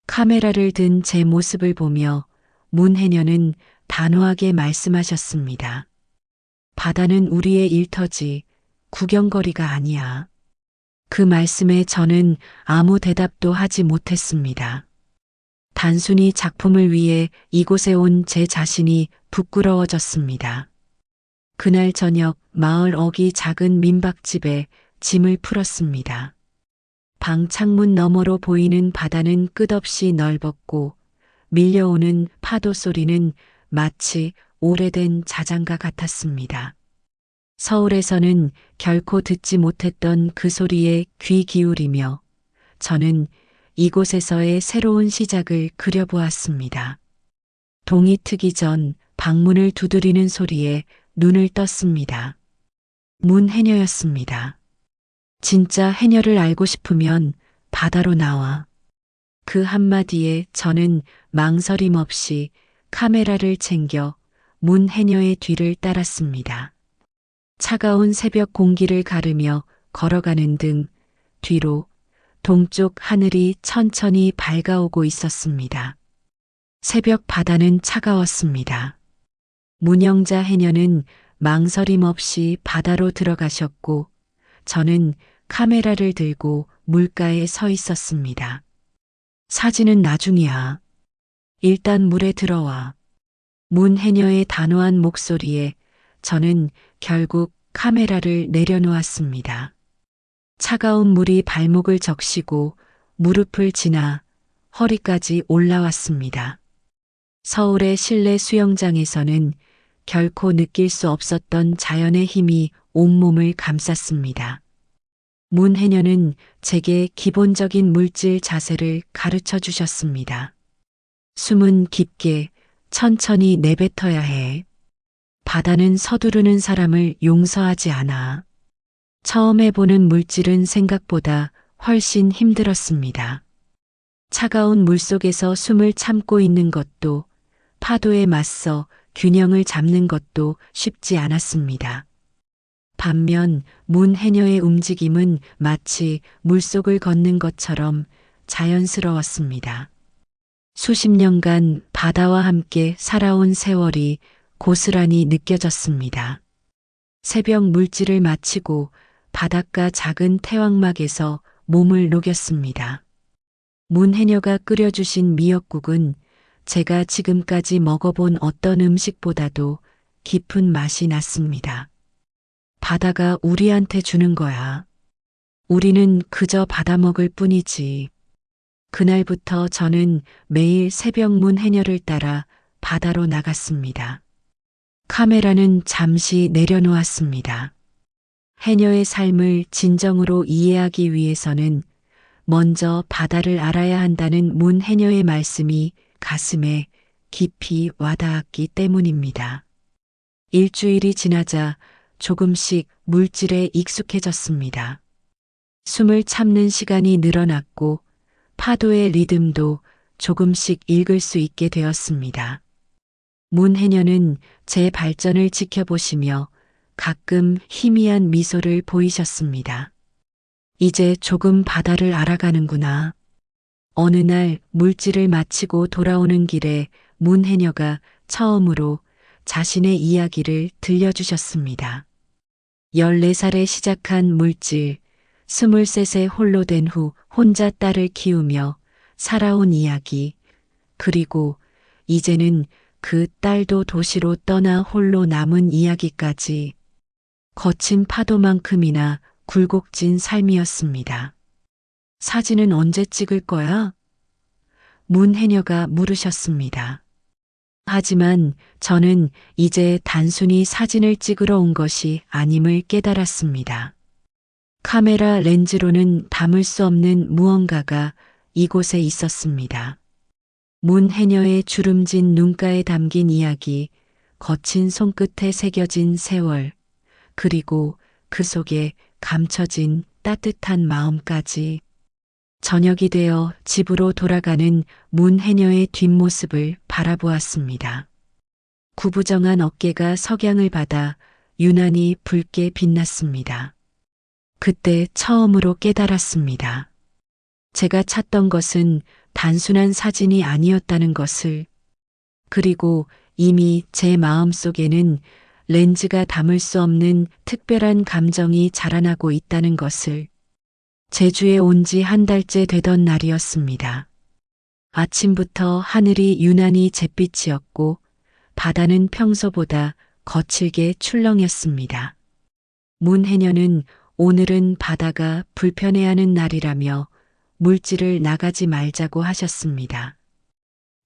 카메라를 든 제 모습을 보며 문해녀는 단호하게 말씀하셨습니다. 바다는 우리의 일터지 구경거리가 아니야. 그 말씀에 저는 아무 대답도 하지 못했습니다. 단순히 작품을 위해 이곳에 온 제 자신이 부끄러워졌습니다. 그날 저녁 마을 어귀 작은 민박집에 짐을 풀었습니다. 방 창문 너머로 보이는 바다는 끝없이 넓었고 밀려오는 파도 소리는 마치 오래된 자장가 같았습니다. 서울에서는 결코 듣지 못했던 그 소리에 귀 기울이며 저는 이곳에서의 새로운 시작을 그려보았습니다. 동이 트기 전 방문을 두드리는 소리에 눈을 떴습니다. 문해녀였습니다. 진짜 해녀를 알고 싶으면 바다로 나와. 그 한마디에 저는 망설임 없이 카메라를 챙겨 문해녀의 뒤를 따랐습니다. 차가운 새벽 공기를 가르며 걸어가는 등 뒤로 동쪽 하늘이 천천히 밝아오고 있었습니다. 새벽 바다는 차가웠습니다. 문영자 해녀는 망설임 없이 바다로 들어가셨고 저는 카메라를 들고 물가에 서 있었습니다. 사진은 나중이야. 일단 물에 들어와. 문해녀의 단호한 목소리에 저는 결국 카메라를 내려놓았습니다. 차가운 물이 발목을 적시고 무릎을 지나 허리까지 올라왔습니다. 서울의 실내 수영장에서는 결코 느낄 수 없었던 자연의 힘이 온몸을 감쌌습니다. 문해녀는 제게 기본적인 물질 자세를 가르쳐 주셨습니다. 숨은 깊게 천천히 내뱉어야 해. 바다는 서두르는 사람을 용서하지 않아. 처음 해보는 물질은 생각보다 훨씬 힘들었습니다. 차가운 물속에서 숨을 참고 있는 것도 파도에 맞서 균형을 잡는 것도 쉽지 않았습니다. 반면 문해녀의 움직임은 마치 물속을 걷는 것처럼 자연스러웠습니다. 수십 년간 바다와 함께 살아온 세월이 고스란히 느껴졌습니다. 새벽 물질을 마치고 바닷가 작은 태왕막에서 몸을 녹였습니다. 문해녀가 끓여주신 미역국은 제가 지금까지 먹어본 어떤 음식보다도 깊은 맛이 났습니다. 바다가 우리한테 주는 거야. 우리는 그저 받아 먹을 뿐이지. 그날부터 저는 매일 새벽 문해녀를 따라 바다로 나갔습니다. 카메라는 잠시 내려놓았습니다. 해녀의 삶을 진정으로 이해하기 위해서는 먼저 바다를 알아야 한다는 문해녀의 말씀이 가슴에 깊이 와닿았기 때문입니다. 일주일이 지나자 조금씩 물질에 익숙해졌습니다. 숨을 참는 시간이 늘어났고 파도의 리듬도 조금씩 읽을 수 있게 되었습니다. 문해녀는 제 발전을 지켜보시며 가끔 희미한 미소를 보이셨습니다. 이제 조금 바다를 알아가는구나. 어느 날 물질을 마치고 돌아오는 길에 문해녀가 처음으로 자신의 이야기를 들려주셨습니다. 14살에 시작한 물질, 23세 홀로 된 후 혼자 딸을 키우며 살아온 이야기, 그리고 이제는 그 딸도 도시로 떠나 홀로 남은 이야기까지 거친 파도만큼이나 굴곡진 삶이었습니다. 사진은 언제 찍을 거야? 문해녀가 물으셨습니다. 하지만 저는 이제 단순히 사진을 찍으러 온 것이 아님을 깨달았습니다. 카메라 렌즈로는 담을 수 없는 무언가가 이곳에 있었습니다. 문해녀의 주름진 눈가에 담긴 이야기, 거친 손끝에 새겨진 세월, 그리고 그 속에 감춰진 따뜻한 마음까지. 저녁이 되어 집으로 돌아가는 문해녀의 뒷모습을 바라보았습니다. 구부정한 어깨가 석양을 받아 유난히 붉게 빛났습니다. 그때 처음으로 깨달았습니다. 제가 찾던 것은 단순한 사진이 아니었다는 것을, 그리고 이미 제 마음속에는 렌즈가 담을 수 없는 특별한 감정이 자라나고 있다는 것을. 제주에 온 지 한 달째 되던 날이었습니다. 아침부터 하늘이 유난히 잿빛이었고 바다는 평소보다 거칠게 출렁였습니다. 문해녀는 오늘은 바다가 불편해하는 날이라며 물질을 나가지 말자고 하셨습니다.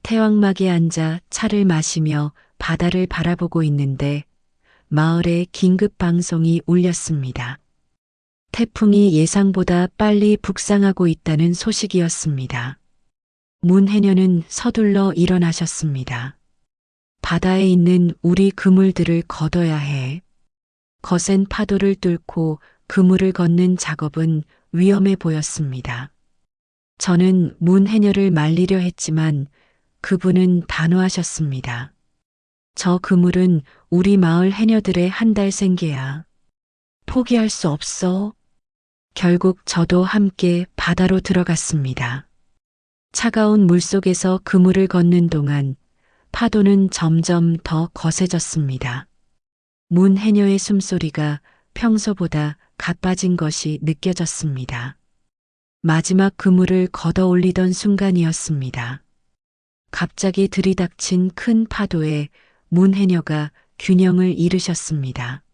태왕막에 앉아 차를 마시며 바다를 바라보고 있는데 마을에 긴급 방송이 울렸습니다. 태풍이 예상보다 빨리 북상하고 있다는 소식이었습니다. 문해녀는 서둘러 일어나셨습니다. 바다에 있는 우리 그물들을 걷어야 해. 거센 파도를 뚫고 그물을 걷는 작업은 위험해 보였습니다. 저는 문해녀를 말리려 했지만 그분은 단호하셨습니다. 저 그물은 우리 마을 해녀들의 한 달 생계야. 포기할 수 없어. 결국 저도 함께 바다로 들어갔습니다. 차가운 물속에서 그물을 걷는 동안 파도는 점점 더 거세졌습니다. 문해녀의 숨소리가 평소보다 가빠진 것이 느껴졌습니다. 마지막 그물을 걷어 올리던 순간이었습니다. 갑자기 들이닥친 큰 파도에 문해녀가 균형을 잃으셨습니다.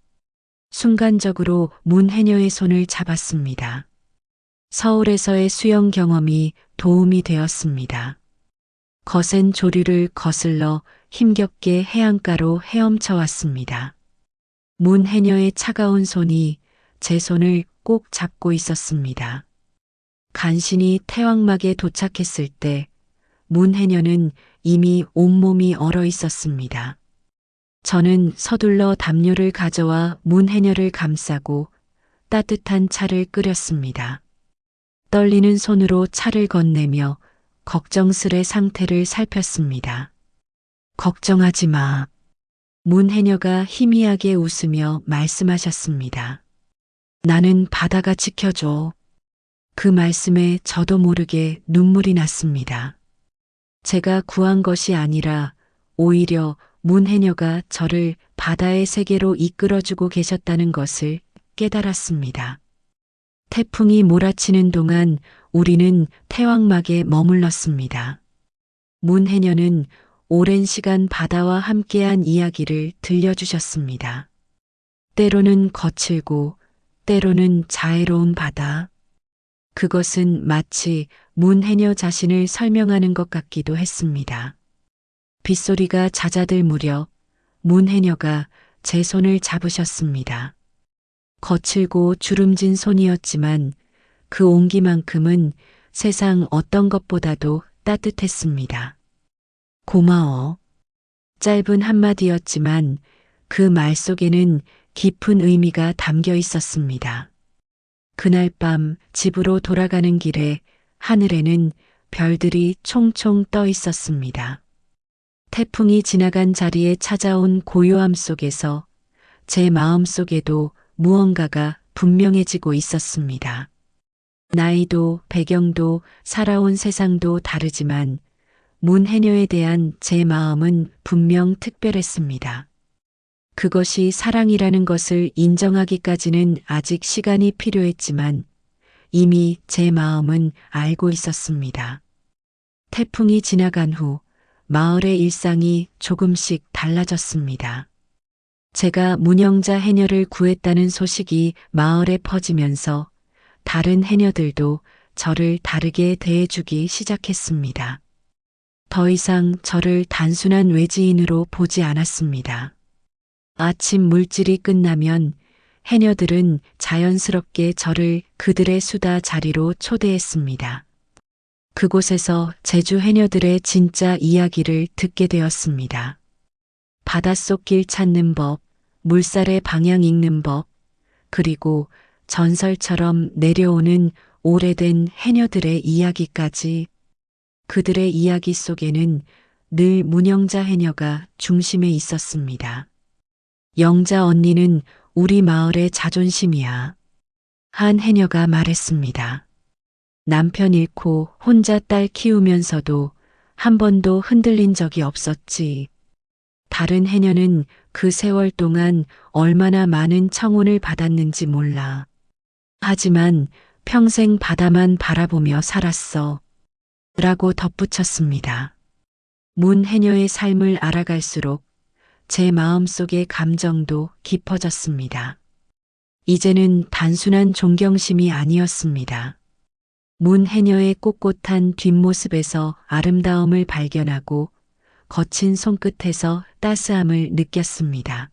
순간적으로 문해녀의 손을 잡았습니다. 서울에서의 수영 경험이 도움이 되었습니다. 거센 조류를 거슬러 힘겹게 해안가로 헤엄쳐 왔습니다. 문해녀의 차가운 손이 제 손을 꼭 잡고 있었습니다. 간신히 태왕막에 도착했을 때 문해녀는 이미 온몸이 얼어 있었습니다. 저는 서둘러 담요를 가져와 문해녀를 감싸고 따뜻한 차를 끓였습니다. 떨리는 손으로 차를 건네며 걱정스레 상태를 살폈습니다. 걱정하지 마. 문해녀가 희미하게 웃으며 말씀하셨습니다. 나는 바다가 지켜줘. 그 말씀에 저도 모르게 눈물이 났습니다. 제가 구한 것이 아니라 오히려 문해녀가 저를 바다의 세계로 이끌어주고 계셨다는 것을 깨달았습니다. 태풍이 몰아치는 동안 우리는 태왕막에 머물렀습니다. 문해녀는 오랜 시간 바다와 함께한 이야기를 들려주셨습니다. 때로는 거칠고 때로는 자애로운 바다. 그것은 마치 문해녀 자신을 설명하는 것 같기도 했습니다. 빗소리가 잦아들 무렵 문해녀가 제 손을 잡으셨습니다. 거칠고 주름진 손이었지만 그 온기만큼은 세상 어떤 것보다도 따뜻했습니다. 고마워. 짧은 한마디였지만 그 말 속에는 깊은 의미가 담겨 있었습니다. 그날 밤 집으로 돌아가는 길에 하늘에는 별들이 총총 떠 있었습니다. 태풍이 지나간 자리에 찾아온 고요함 속에서 제 마음 속에도 무언가가 분명해지고 있었습니다. 나이도 배경도 살아온 세상도 다르지만 문해녀에 대한 제 마음은 분명 특별했습니다. 그것이 사랑이라는 것을 인정하기까지는 아직 시간이 필요했지만 이미 제 마음은 알고 있었습니다. 태풍이 지나간 후 마을의 일상이 조금씩 달라졌습니다. 제가 문영자 해녀를 구했다는 소식이 마을에 퍼지면서 다른 해녀들도 저를 다르게 대해주기 시작했습니다. 더 이상 저를 단순한 외지인으로 보지 않았습니다. 아침 물질이 끝나면 해녀들은 자연스럽게 저를 그들의 수다 자리로 초대했습니다. 그곳에서 제주 해녀들의 진짜 이야기를 듣게 되었습니다. 바닷속 길 찾는 법, 물살의 방향 읽는 법, 그리고 전설처럼 내려오는 오래된 해녀들의 이야기까지. 그들의 이야기 속에는 늘 문영자 해녀가 중심에 있었습니다. 영자 언니는 우리 마을의 자존심이야. 한 해녀가 말했습니다. 남편 잃고 혼자 딸 키우면서도 한 번도 흔들린 적이 없었지. 다른 해녀는 그 세월 동안 얼마나 많은 청혼을 받았는지 몰라. 하지만 평생 바다만 바라보며 살았어. 라고 덧붙였습니다. 문 해녀의 삶을 알아갈수록 제 마음속의 감정도 깊어졌습니다. 이제는 단순한 존경심이 아니었습니다. 문 해녀의 꼿꼿한 뒷모습에서 아름다움을 발견하고 거친 손끝에서 따스함을 느꼈습니다.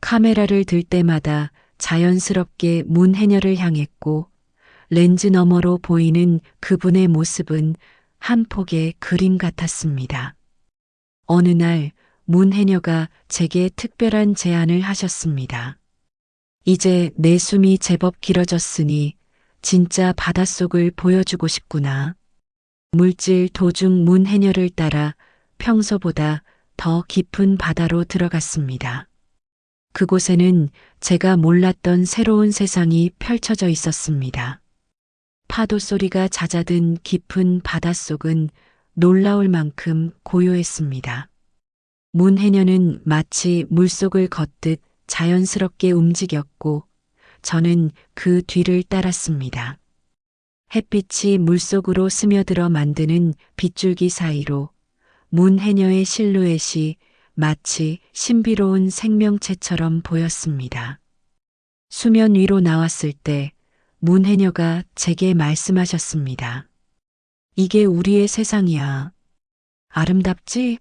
카메라를 들 때마다 자연스럽게 문 해녀를 향했고 렌즈 너머로 보이는 그분의 모습은 한 폭의 그림 같았습니다. 어느 날 문 해녀가 제게 특별한 제안을 하셨습니다. 이제 내 숨이 제법 길어졌으니 진짜 바닷속을 보여주고 싶구나. 물질 도중 문 해녀를 따라 평소보다 더 깊은 바다로 들어갔습니다. 그곳에는 제가 몰랐던 새로운 세상이 펼쳐져 있었습니다. 파도 소리가 잦아든 깊은 바닷속은 놀라울 만큼 고요했습니다. 문 해녀는 마치 물속을 걷듯 자연스럽게 움직였고 저는 그 뒤를 따랐습니다. 햇빛이 물속으로 스며들어 만드는 빗줄기 사이로 문 해녀의 실루엣이 마치 신비로운 생명체처럼 보였습니다. 수면 위로 나왔을 때 문 해녀가 제게 말씀하셨습니다. 이게 우리의 세상이야. 아름답지?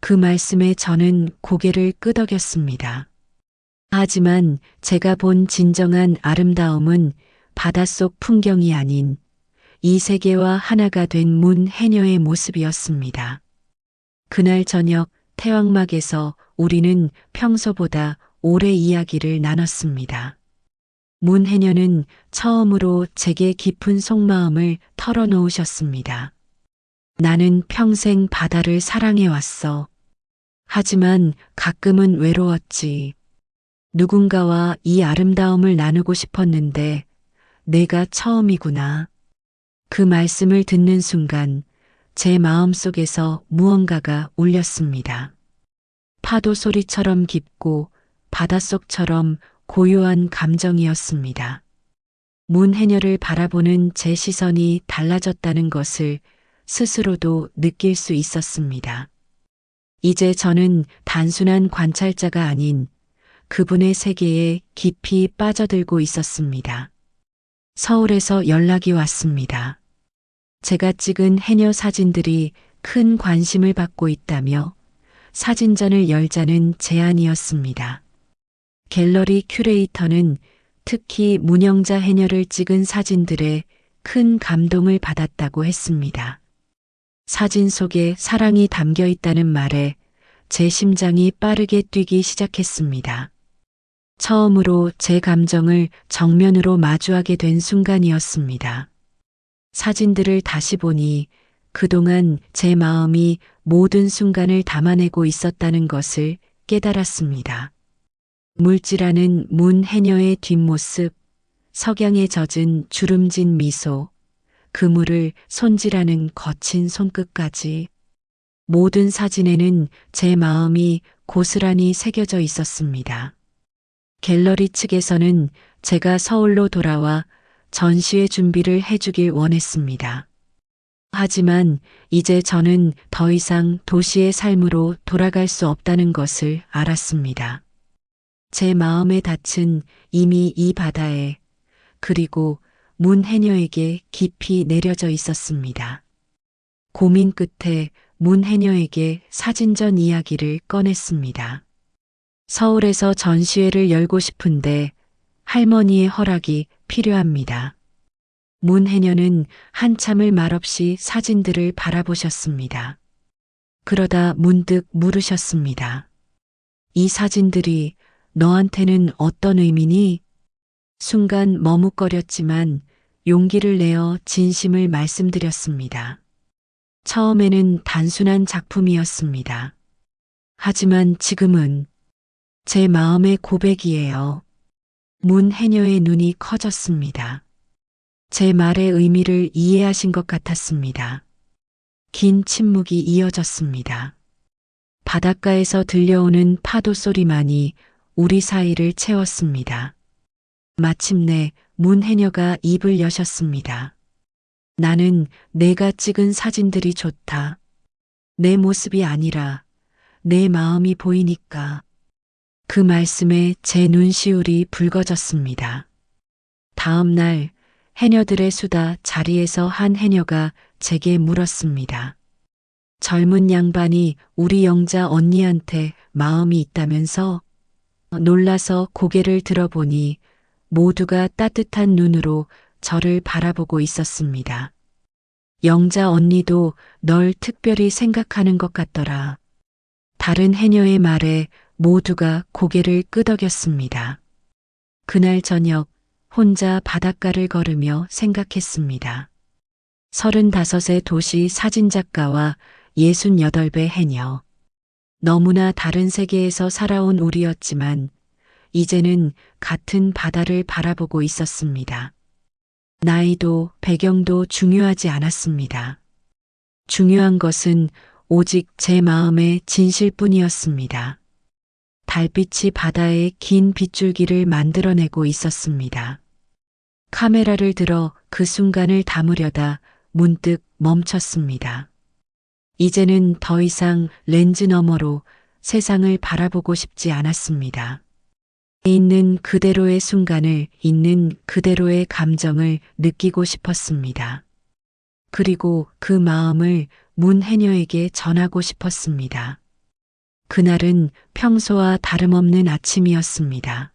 그 말씀에 저는 고개를 끄덕였습니다. 하지만 제가 본 진정한 아름다움은 바닷속 풍경이 아닌 이 세계와 하나가 된 문 해녀의 모습이었습니다. 그날 저녁 태왕막에서 우리는 평소보다 오래 이야기를 나눴습니다. 문 해녀는 처음으로 제게 깊은 속마음을 털어놓으셨습니다. 나는 평생 바다를 사랑해왔어. 하지만 가끔은 외로웠지. 누군가와 이 아름다움을 나누고 싶었는데 내가 처음이구나. 그 말씀을 듣는 순간 제 마음속에서 무언가가 울렸습니다. 파도 소리처럼 깊고 바닷속처럼 고요한 감정이었습니다. 문 해녀를 바라보는 제 시선이 달라졌다는 것을 스스로도 느낄 수 있었습니다. 이제 저는 단순한 관찰자가 아닌 그분의 세계에 깊이 빠져들고 있었습니다. 서울에서 연락이 왔습니다. 제가 찍은 해녀 사진들이 큰 관심을 받고 있다며 사진전을 열자는 제안이었습니다. 갤러리 큐레이터는 특히 문영자 해녀를 찍은 사진들에 큰 감동을 받았다고 했습니다. 사진 속에 사랑이 담겨 있다는 말에 제 심장이 빠르게 뛰기 시작했습니다. 처음으로 제 감정을 정면으로 마주하게 된 순간이었습니다. 사진들을 다시 보니 그동안 제 마음이 모든 순간을 담아내고 있었다는 것을 깨달았습니다. 물질하는 문 해녀의 뒷모습, 석양에 젖은 주름진 미소, 그물을 손질하는 거친 손끝까지 모든 사진에는 제 마음이 고스란히 새겨져 있었습니다. 갤러리 측에서는 제가 서울로 돌아와 전시회 준비를 해주길 원했습니다. 하지만 이제 저는 더 이상 도시의 삶으로 돌아갈 수 없다는 것을 알았습니다. 제 마음의 닻은 이미 이 바다에 그리고 문 해녀에게 깊이 내려져 있었습니다. 고민 끝에 문 해녀에게 사진전 이야기를 꺼냈습니다. 서울에서 전시회를 열고 싶은데 할머니의 허락이 필요합니다. 문 해녀는 한참을 말없이 사진들을 바라보셨습니다. 그러다 문득 물으셨습니다. 이 사진들이 너한테는 어떤 의미니? 순간 머뭇거렸지만 용기를 내어 진심을 말씀드렸습니다. 처음에는 단순한 작품이었습니다. 하지만 지금은 제 마음의 고백이에요. 문해녀의 눈이 커졌습니다. 제 말의 의미를 이해하신 것 같았습니다. 긴 침묵이 이어졌습니다. 바닷가에서 들려오는 파도 소리만이 우리 사이를 채웠습니다. 마침내 문해녀가 입을 여셨습니다. 나는 내가 찍은 사진들이 좋다. 내 모습이 아니라 내 마음이 보이니까. 그 말씀에 제 눈시울이 붉어졌습니다. 다음 날 해녀들의 수다 자리에서 한 해녀가 제게 물었습니다. 젊은 양반이 우리 영자 언니한테 마음이 있다면서? 놀라서 고개를 들어보니 모두가 따뜻한 눈으로 저를 바라보고 있었습니다. 영자 언니도 널 특별히 생각하는 것 같더라. 다른 해녀의 말에 모두가 고개를 끄덕였습니다. 그날 저녁 혼자 바닷가를 걸으며 생각했습니다. 35의 도시 사진작가와 68배 해녀. 너무나 다른 세계에서 살아온 우리였지만 이제는 같은 바다를 바라보고 있었습니다. 나이도 배경도 중요하지 않았습니다. 중요한 것은 오직 제 마음의 진실뿐이었습니다. 달빛이 바다에 긴 빗줄기를 만들어내고 있었습니다. 카메라를 들어 그 순간을 담으려다 문득 멈췄습니다. 이제는 더 이상 렌즈 너머로 세상을 바라보고 싶지 않았습니다. 있는 그대로의 순간을, 있는 그대로의 감정을 느끼고 싶었습니다. 그리고 그 마음을 문해녀에게 전하고 싶었습니다. 그날은 평소와 다름없는 아침이었습니다.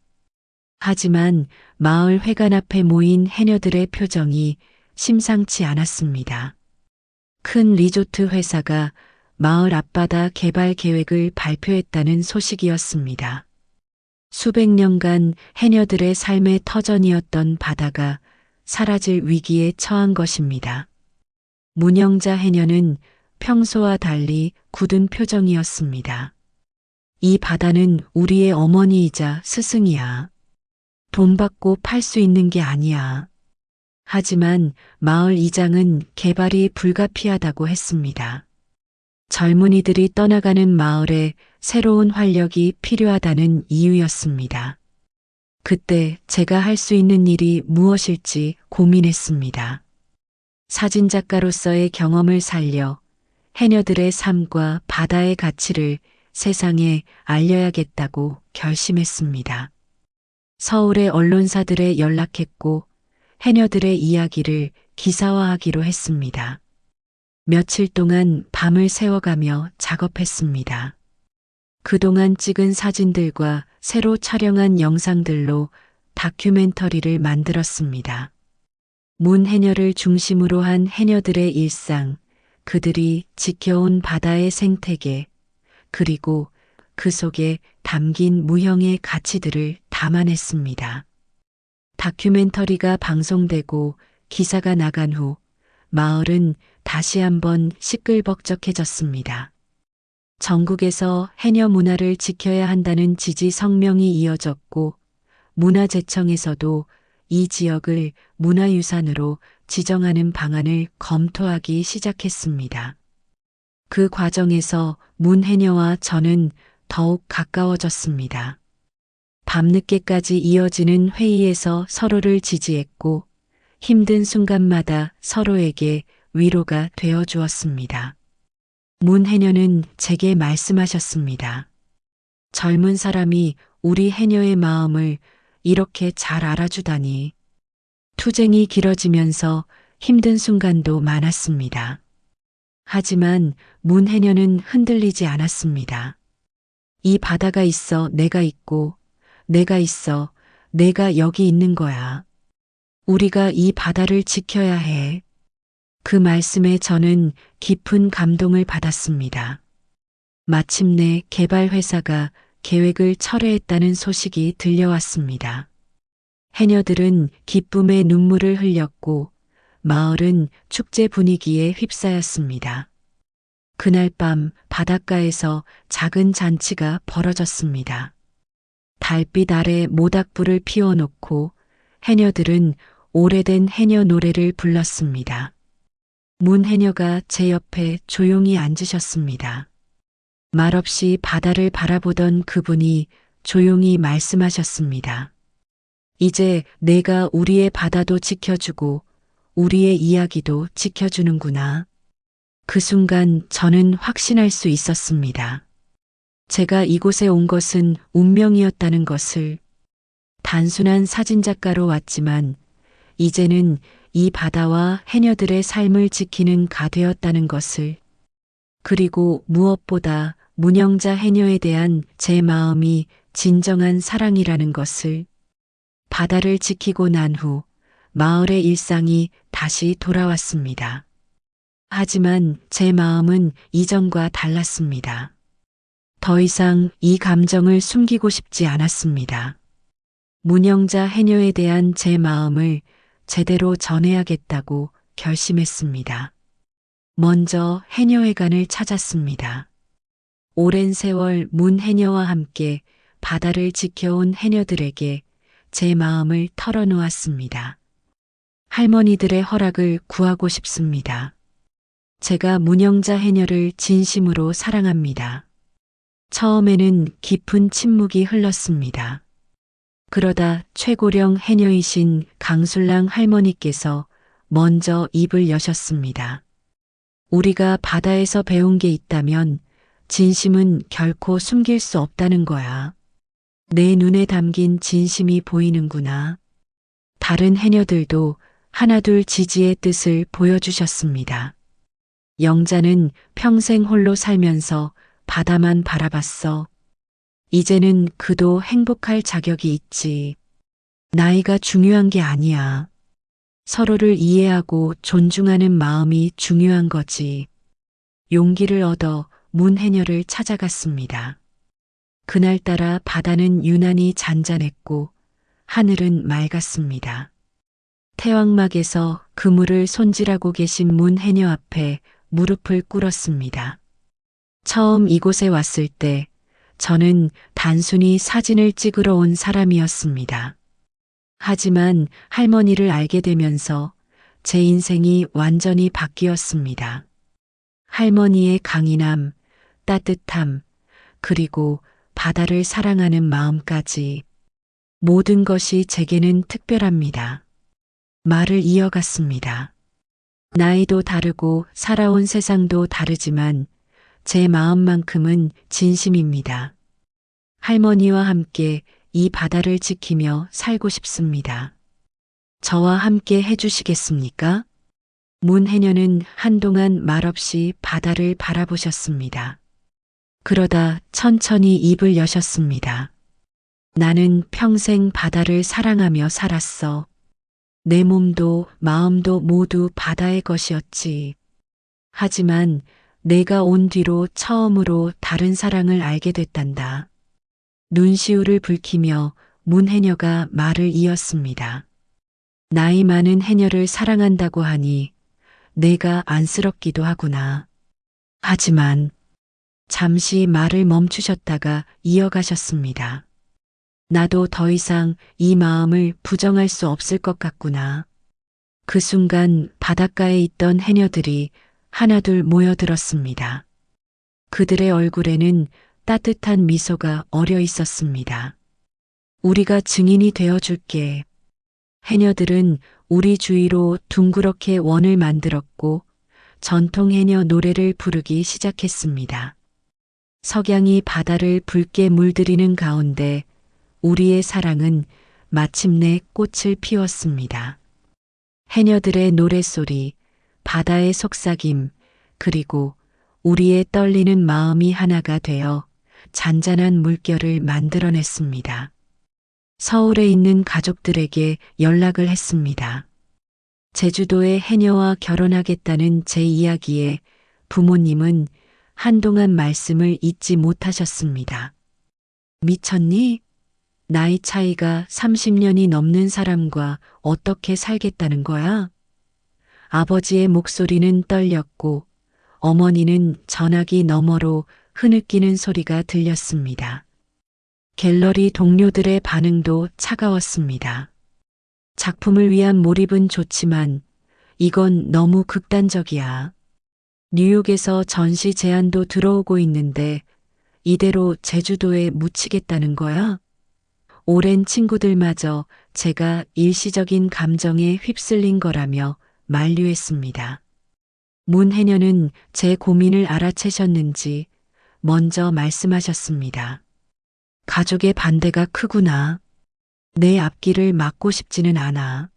하지만 마을 회관 앞에 모인 해녀들의 표정이 심상치 않았습니다. 큰 리조트 회사가 마을 앞바다 개발 계획을 발표했다는 소식이었습니다. 수백 년간 해녀들의 삶의 터전이었던 바다가 사라질 위기에 처한 것입니다. 문영자 해녀는 평소와 달리 굳은 표정이었습니다. 이 바다는 우리의 어머니이자 스승이야. 돈 받고 팔 수 있는 게 아니야. 하지만 마을 이장은 개발이 불가피하다고 했습니다. 젊은이들이 떠나가는 마을에 새로운 활력이 필요하다는 이유였습니다. 그때 제가 할 수 있는 일이 무엇일지 고민했습니다. 사진작가로서의 경험을 살려 해녀들의 삶과 바다의 가치를 세상에 알려야겠다고 결심했습니다. 서울의 언론사들에 연락했고 해녀들의 이야기를 기사화하기로 했습니다. 며칠 동안 밤을 새워가며 작업했습니다. 그동안 찍은 사진들과 새로 촬영한 영상들로 다큐멘터리를 만들었습니다. 문해녀를 중심으로 한 해녀들의 일상, 그들이 지켜온 바다의 생태계, 그리고 그 속에 담긴 무형의 가치들을 담아냈습니다. 다큐멘터리가 방송되고 기사가 나간 후 마을은 다시 한번 시끌벅적해졌습니다. 전국에서 해녀 문화를 지켜야 한다는 지지 성명이 이어졌고 문화재청에서도 이 지역을 문화유산으로 지정하는 방안을 검토하기 시작했습니다. 그 과정에서 문해녀와 저는 더욱 가까워졌습니다. 밤늦게까지 이어지는 회의에서 서로를 지지했고 힘든 순간마다 서로에게 위로가 되어 주었습니다. 문해녀는 제게 말씀하셨습니다. 젊은 사람이 우리 해녀의 마음을 이렇게 잘 알아주다니. 투쟁이 길어지면서 힘든 순간도 많았습니다. 하지만 문해녀는 흔들리지 않았습니다. 이 바다가 있어 내가 있고 내가 있어 내가 여기 있는 거야. 우리가 이 바다를 지켜야 해. 그 말씀에 저는 깊은 감동을 받았습니다. 마침내 개발 회사가 계획을 철회했다는 소식이 들려왔습니다. 해녀들은 기쁨의 눈물을 흘렸고 마을은 축제 분위기에 휩싸였습니다. 그날 밤 바닷가에서 작은 잔치가 벌어졌습니다. 달빛 아래 모닥불을 피워놓고 해녀들은 오래된 해녀 노래를 불렀습니다. 문해녀가 제 옆에 조용히 앉으셨습니다. 말없이 바다를 바라보던 그분이 조용히 말씀하셨습니다. 이제 내가 우리의 바다도 지켜주고 우리의 이야기도 지켜주는구나. 그 순간 저는 확신할 수 있었습니다. 제가 이곳에 온 것은 운명이었다는 것을. 단순한 사진작가로 왔지만 이제는 이 바다와 해녀들의 삶을 지키는 가 되었다는 것을. 그리고 무엇보다 문영자 해녀에 대한 제 마음이 진정한 사랑이라는 것을. 바다를 지키고 난 후 마을의 일상이 다시 돌아왔습니다. 하지만 제 마음은 이전과 달랐습니다. 더 이상 이 감정을 숨기고 싶지 않았습니다. 문영자 해녀에 대한 제 마음을 제대로 전해야겠다고 결심했습니다. 먼저 해녀회관을 찾았습니다. 오랜 세월 문해녀와 함께 바다를 지켜온 해녀들에게 제 마음을 털어놓았습니다. 할머니들의 허락을 구하고 싶습니다. 제가 문영자 해녀를 진심으로 사랑합니다. 처음에는 깊은 침묵이 흘렀습니다. 그러다 최고령 해녀이신 강술랑 할머니께서 먼저 입을 여셨습니다. 우리가 바다에서 배운 게 있다면 진심은 결코 숨길 수 없다는 거야. 내 눈에 담긴 진심이 보이는구나. 다른 해녀들도 하나둘 지지의 뜻을 보여주셨습니다. 영자는 평생 홀로 살면서 바다만 바라봤어. 이제는 그도 행복할 자격이 있지. 나이가 중요한 게 아니야. 서로를 이해하고 존중하는 마음이 중요한 거지. 용기를 얻어 문해녀를 찾아갔습니다. 그날따라 바다는 유난히 잔잔했고 하늘은 맑았습니다. 태왕막에서 그물을 손질하고 계신 문해녀 앞에 무릎을 꿇었습니다. 처음 이곳에 왔을 때 저는 단순히 사진을 찍으러 온 사람이었습니다. 하지만 할머니를 알게 되면서 제 인생이 완전히 바뀌었습니다. 할머니의 강인함, 따뜻함, 그리고 바다를 사랑하는 마음까지 모든 것이 제게는 특별합니다. 말을 이어갔습니다. 나이도 다르고 살아온 세상도 다르지만 제 마음만큼은 진심입니다. 할머니와 함께 이 바다를 지키며 살고 싶습니다. 저와 함께 해주시겠습니까? 문해녀는 한동안 말없이 바다를 바라보셨습니다. 그러다 천천히 입을 여셨습니다. 나는 평생 바다를 사랑하며 살았어. 내 몸도 마음도 모두 바다의 것이었지. 하지만 내가 온 뒤로 처음으로 다른 사랑을 알게 됐단다. 눈시울을 붉히며 문해녀가 말을 이었습니다. 나이 많은 해녀를 사랑한다고 하니 내가 안쓰럽기도 하구나. 하지만 잠시 말을 멈추셨다가 이어가셨습니다. 나도 더 이상 이 마음을 부정할 수 없을 것 같구나. 그 순간 바닷가에 있던 해녀들이 하나둘 모여들었습니다. 그들의 얼굴에는 따뜻한 미소가 어려 있었습니다. 우리가 증인이 되어줄게. 해녀들은 우리 주위로 둥그렇게 원을 만들었고 전통 해녀 노래를 부르기 시작했습니다. 석양이 바다를 붉게 물들이는 가운데 우리의 사랑은 마침내 꽃을 피웠습니다. 해녀들의 노랫소리, 바다의 속삭임, 그리고 우리의 떨리는 마음이 하나가 되어 잔잔한 물결을 만들어냈습니다. 서울에 있는 가족들에게 연락을 했습니다. 제주도의 해녀와 결혼하겠다는 제 이야기에 부모님은 한동안 말씀을 잊지 못하셨습니다. 미쳤니? 나이 차이가 30년이 넘는 사람과 어떻게 살겠다는 거야? 아버지의 목소리는 떨렸고 어머니는 전화기 너머로 흐느끼는 소리가 들렸습니다. 갤러리 동료들의 반응도 차가웠습니다. 작품을 위한 몰입은 좋지만 이건 너무 극단적이야. 뉴욕에서 전시 제안도 들어오고 있는데 이대로 제주도에 묻히겠다는 거야? 오랜 친구들마저 제가 일시적인 감정에 휩쓸린 거라며 만류했습니다. 문혜녀는 제 고민을 알아채셨는지 먼저 말씀하셨습니다. 가족의 반대가 크구나. 내 앞길을 막고 싶지는 않아.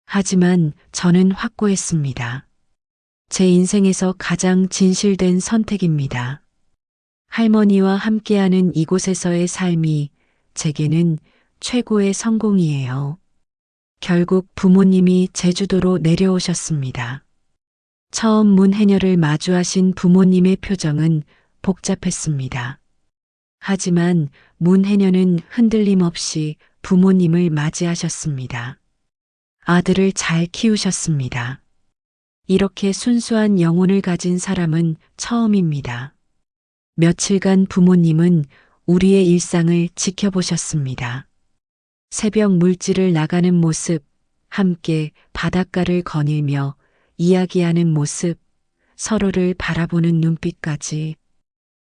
하지만 저는 확고했습니다. 제 인생에서 가장 진실된 선택입니다. 할머니와 함께하는 이곳에서의 삶이 제게는 최고의 성공이에요. 결국 부모님이 제주도로 내려오셨습니다. 처음 문혜녀를 마주하신 부모님의 표정은 복잡했습니다. 하지만 문혜녀는 흔들림 없이 부모님을 맞이하셨습니다. 아들을 잘 키우셨습니다. 이렇게 순수한 영혼을 가진 사람은 처음입니다. 며칠간 부모님은 우리의 일상을 지켜보셨습니다. 새벽 물질을 나가는 모습, 함께 바닷가를 거닐며 이야기하는 모습, 서로를 바라보는 눈빛까지.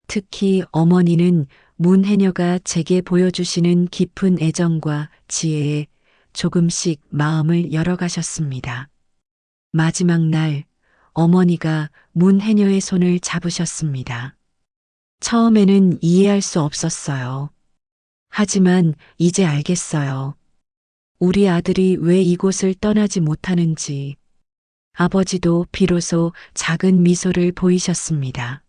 특히 어머니는 문혜녀가 제게 보여주시는 깊은 애정과 지혜에 조금씩 마음을 열어가셨습니다. 마지막 날 어머니가 문혜녀의 손을 잡으셨습니다. 처음에는 이해할 수 없었어요. 하지만 이제 알겠어요. 우리 아들이 왜 이곳을 떠나지 못하는지. 아버지도 비로소 작은 미소를 보이셨습니다.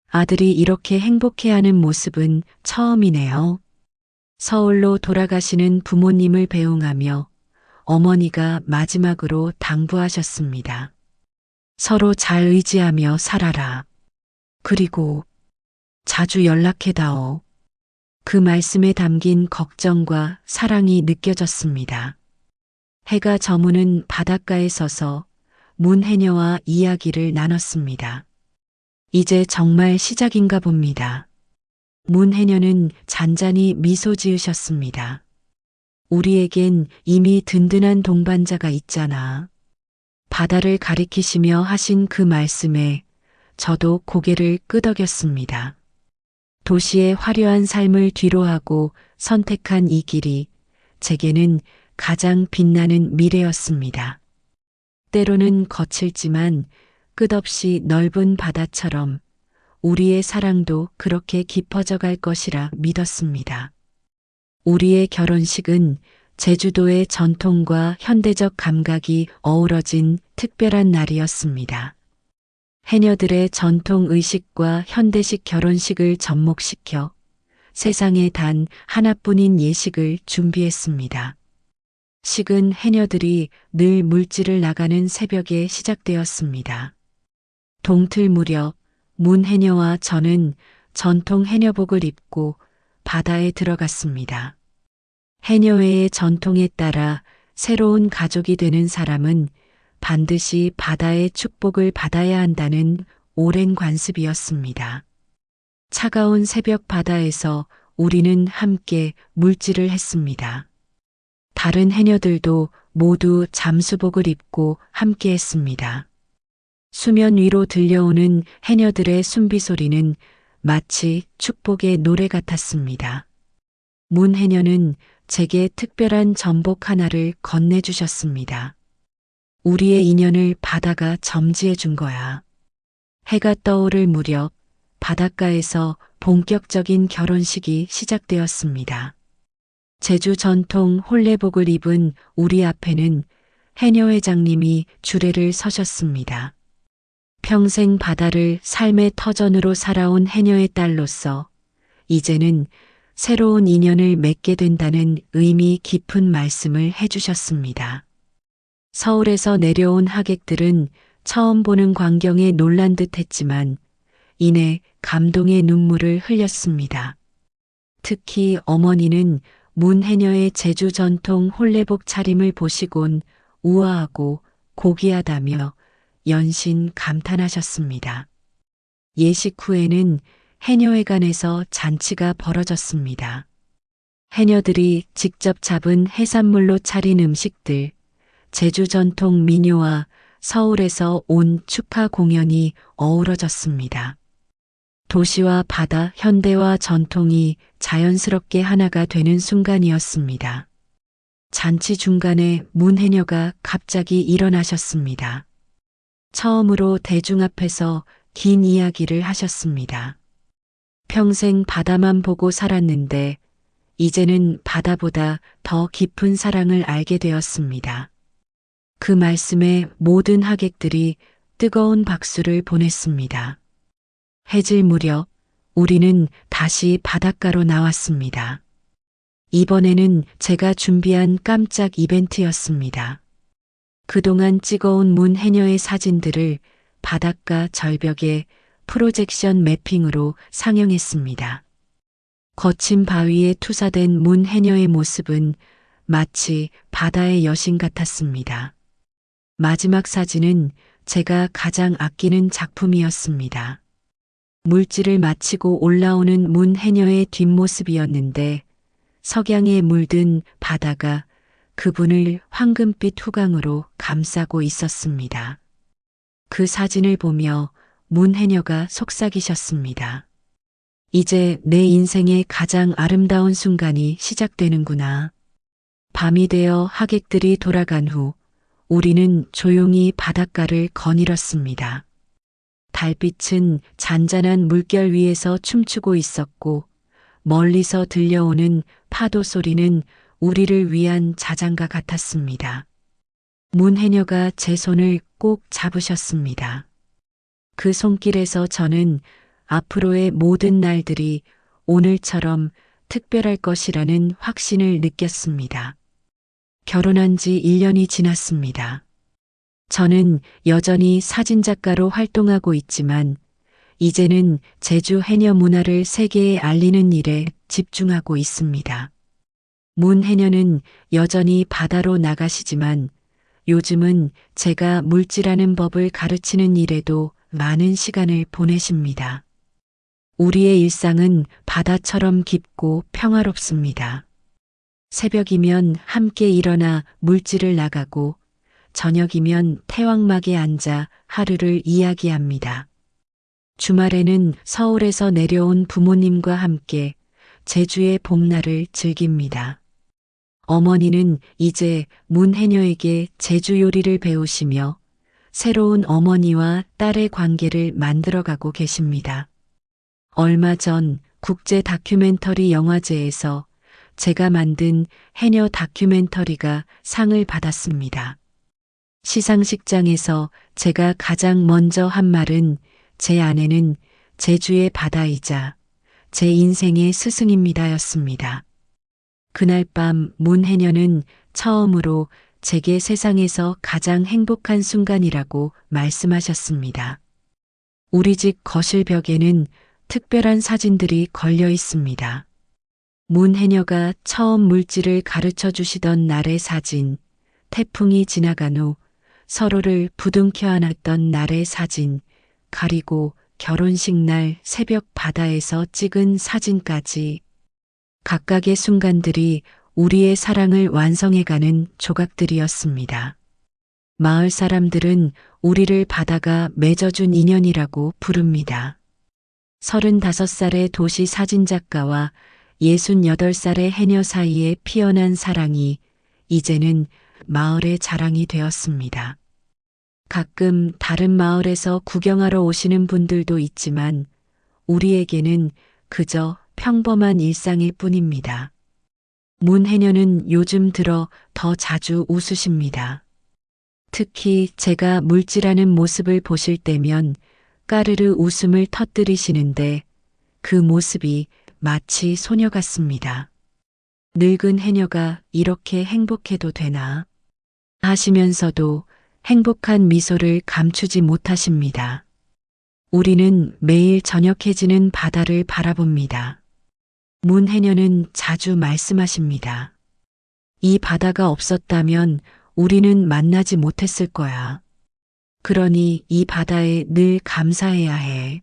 아들이 이렇게 행복해하는 모습은 처음이네요. 서울로 돌아가시는 부모님을 배웅하며 어머니가 마지막으로 당부하셨습니다. 서로 잘 의지하며 살아라. 그리고 자주 연락해다오. 그 말씀에 담긴 걱정과 사랑이 느껴졌습니다. 해가 저무는 바닷가에 서서 문혜녀와 이야기를 나눴습니다. 이제 정말 시작인가 봅니다. 문혜녀는 잔잔히 미소 지으셨습니다. 우리에겐 이미 든든한 동반자가 있잖아. 바다를 가리키시며 하신 그 말씀에 저도 고개를 끄덕였습니다. 도시의 화려한 삶을 뒤로하고 선택한 이 길이 제게는 가장 빛나는 미래였습니다. 때로는 거칠지만 끝없이 넓은 바다처럼 우리의 사랑도 그렇게 깊어져 갈 것이라 믿었습니다. 우리의 결혼식은 제주도의 전통과 현대적 감각이 어우러진 특별한 날이었습니다. 해녀들의 전통 의식과 현대식 결혼식을 접목시켜 세상에 단 하나뿐인 예식을 준비했습니다. 식은 해녀들이 늘 물질을 나가는 새벽에 시작되었습니다. 동틀 무렵 문해녀와 저는 전통 해녀복을 입고 바다에 들어갔습니다. 해녀회의 전통에 따라 새로운 가족이 되는 사람은 반드시 바다의 축복을 받아야 한다는 오랜 관습이었습니다. 차가운 새벽 바다에서 우리는 함께 물질을 했습니다. 다른 해녀들도 모두 잠수복을 입고 함께 했습니다. 수면 위로 들려오는 해녀들의 숨비소리는 마치 축복의 노래 같았습니다. 문 해녀는 제게 특별한 전복 하나를 건네주셨습니다. 우리의 인연을 바다가 점지해 준 거야. 해가 떠오를 무렵 바닷가에서 본격적인 결혼식이 시작되었습니다. 제주 전통 홀레복을 입은 우리 앞에는 해녀 회장님이 주례를 서셨습니다. 평생 바다를 삶의 터전으로 살아온 해녀의 딸로서 이제는 새로운 인연을 맺게 된다는 의미 깊은 말씀을 해주셨습니다. 서울에서 내려온 하객들은 처음 보는 광경에 놀란 듯 했지만 이내 감동의 눈물을 흘렸습니다. 특히 어머니는 문해녀의 제주 전통 홀레복 차림을 보시곤 우아하고 고귀하다며 연신 감탄하셨습니다. 예식 후에는 해녀회관에서 잔치가 벌어졌습니다. 해녀들이 직접 잡은 해산물로 차린 음식들, 제주 전통 민요와 서울에서 온 축하 공연이 어우러졌습니다. 도시와 바다, 현대와 전통이 자연스럽게 하나가 되는 순간이었습니다. 잔치 중간에 문해녀가 갑자기 일어나셨습니다. 처음으로 대중 앞에서 긴 이야기를 하셨습니다. 평생 바다만 보고 살았는데 이제는 바다보다 더 깊은 사랑을 알게 되었습니다. 그 말씀에 모든 하객들이 뜨거운 박수를 보냈습니다. 해질 무렵 우리는 다시 바닷가로 나왔습니다. 이번에는 제가 준비한 깜짝 이벤트였습니다. 그동안 찍어온 문해녀의 사진들을 바닷가 절벽에 프로젝션 매핑으로 상영했습니다. 거친 바위에 투사된 문해녀의 모습은 마치 바다의 여신 같았습니다. 마지막 사진은 제가 가장 아끼는 작품이었습니다. 물질을 마치고 올라오는 문해녀의 뒷모습이었는데 석양에 물든 바다가 그분을 황금빛 후광으로 감싸고 있었습니다. 그 사진을 보며 문해녀가 속삭이셨습니다. 이제 내 인생의 가장 아름다운 순간이 시작되는구나. 밤이 되어 하객들이 돌아간 후 우리는 조용히 바닷가를 거닐었습니다. 달빛은 잔잔한 물결 위에서 춤추고 있었고 멀리서 들려오는 파도 소리는 우리를 위한 자장가 같았습니다. 문해녀가 제 손을 꼭 잡으셨습니다. 그 손길에서 저는 앞으로의 모든 날들이 오늘처럼 특별할 것이라는 확신을 느꼈습니다. 결혼한 지 1년이 지났습니다. 저는 여전히 사진작가로 활동하고 있지만 이제는 제주 해녀 문화를 세계에 알리는 일에 집중하고 있습니다. 문해녀는 여전히 바다로 나가시지만 요즘은 제가 물질하는 법을 가르치는 일에도 많은 시간을 보내십니다. 우리의 일상은 바다처럼 깊고 평화롭습니다. 새벽이면 함께 일어나 물질을 나가고 저녁이면 태왕막에 앉아 하루를 이야기합니다. 주말에는 서울에서 내려온 부모님과 함께 제주의 봄날을 즐깁니다. 어머니는 이제 문해녀에게 제주 요리를 배우시며 새로운 어머니와 딸의 관계를 만들어가고 계십니다. 얼마 전 국제 다큐멘터리 영화제에서 제가 만든 해녀 다큐멘터리가 상을 받았습니다. 시상식장에서 제가 가장 먼저 한 말은 제 아내는 제주의 바다이자 제 인생의 스승입니다였습니다. 그날 밤 문해녀는 처음으로 제게 세상에서 가장 행복한 순간이라고 말씀하셨습니다. 우리 집 거실 벽에는 특별한 사진들이 걸려 있습니다. 문해녀가 처음 물질을 가르쳐 주시던 날의 사진, 태풍이 지나간 후 서로를 부둥켜 안았던 날의 사진, 그리고 결혼식 날 새벽 바다에서 찍은 사진까지 각각의 순간들이 우리의 사랑을 완성해가는 조각들이었습니다. 마을 사람들은 우리를 바다가 맺어준 인연이라고 부릅니다. 35살의 도시 사진작가와 68살의 해녀 사이에 피어난 사랑이 이제는 마을의 자랑이 되었습니다. 가끔 다른 마을에서 구경하러 오시는 분들도 있지만 우리에게는 그저 평범한 일상일 뿐입니다. 문해녀는 요즘 들어 더 자주 웃으십니다. 특히 제가 물질하는 모습을 보실 때면 까르르 웃음을 터뜨리시는데 그 모습이 마치 소녀 같습니다. 늙은 해녀가 이렇게 행복해도 되나 하시면서도 행복한 미소를 감추지 못하십니다. 우리는 매일 저녁해지는 바다를 바라봅니다. 문해녀는 자주 말씀하십니다. 이 바다가 없었다면 우리는 만나지 못했을 거야. 그러니 이 바다에 늘 감사해야 해.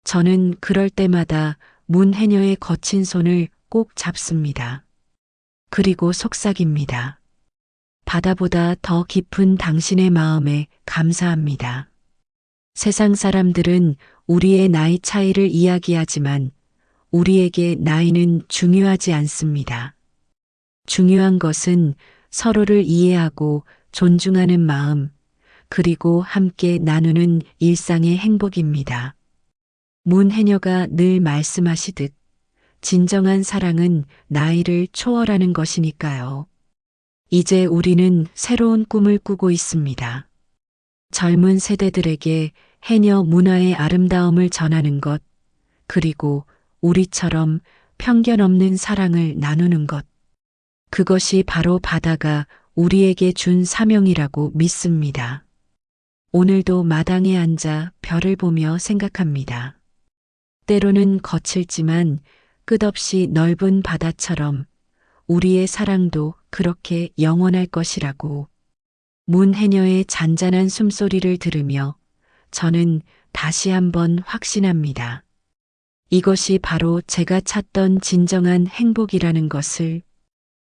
저는 그럴 때마다 문해녀의 거친 손을 꼭 잡습니다. 그리고 속삭입니다. 바다보다 더 깊은 당신의 마음에 감사합니다. 세상 사람들은 우리의 나이 차이를 이야기하지만 우리에게 나이는 중요하지 않습니다. 중요한 것은 서로를 이해하고 존중하는 마음, 그리고 함께 나누는 일상의 행복입니다. 문해녀가 늘 말씀하시듯 진정한 사랑은 나이를 초월하는 것이니까요. 이제 우리는 새로운 꿈을 꾸고 있습니다. 젊은 세대들에게 해녀 문화의 아름다움을 전하는 것, 그리고 우리처럼 편견 없는 사랑을 나누는 것. 그것이 바로 바다가 우리에게 준 사명이라고 믿습니다. 오늘도 마당에 앉아 별을 보며 생각합니다. 때로는 거칠지만 끝없이 넓은 바다처럼 우리의 사랑도 그렇게 영원할 것이라고. 문해녀의 잔잔한 숨소리를 들으며 저는 다시 한번 확신합니다. 이것이 바로 제가 찾던 진정한 행복이라는 것을.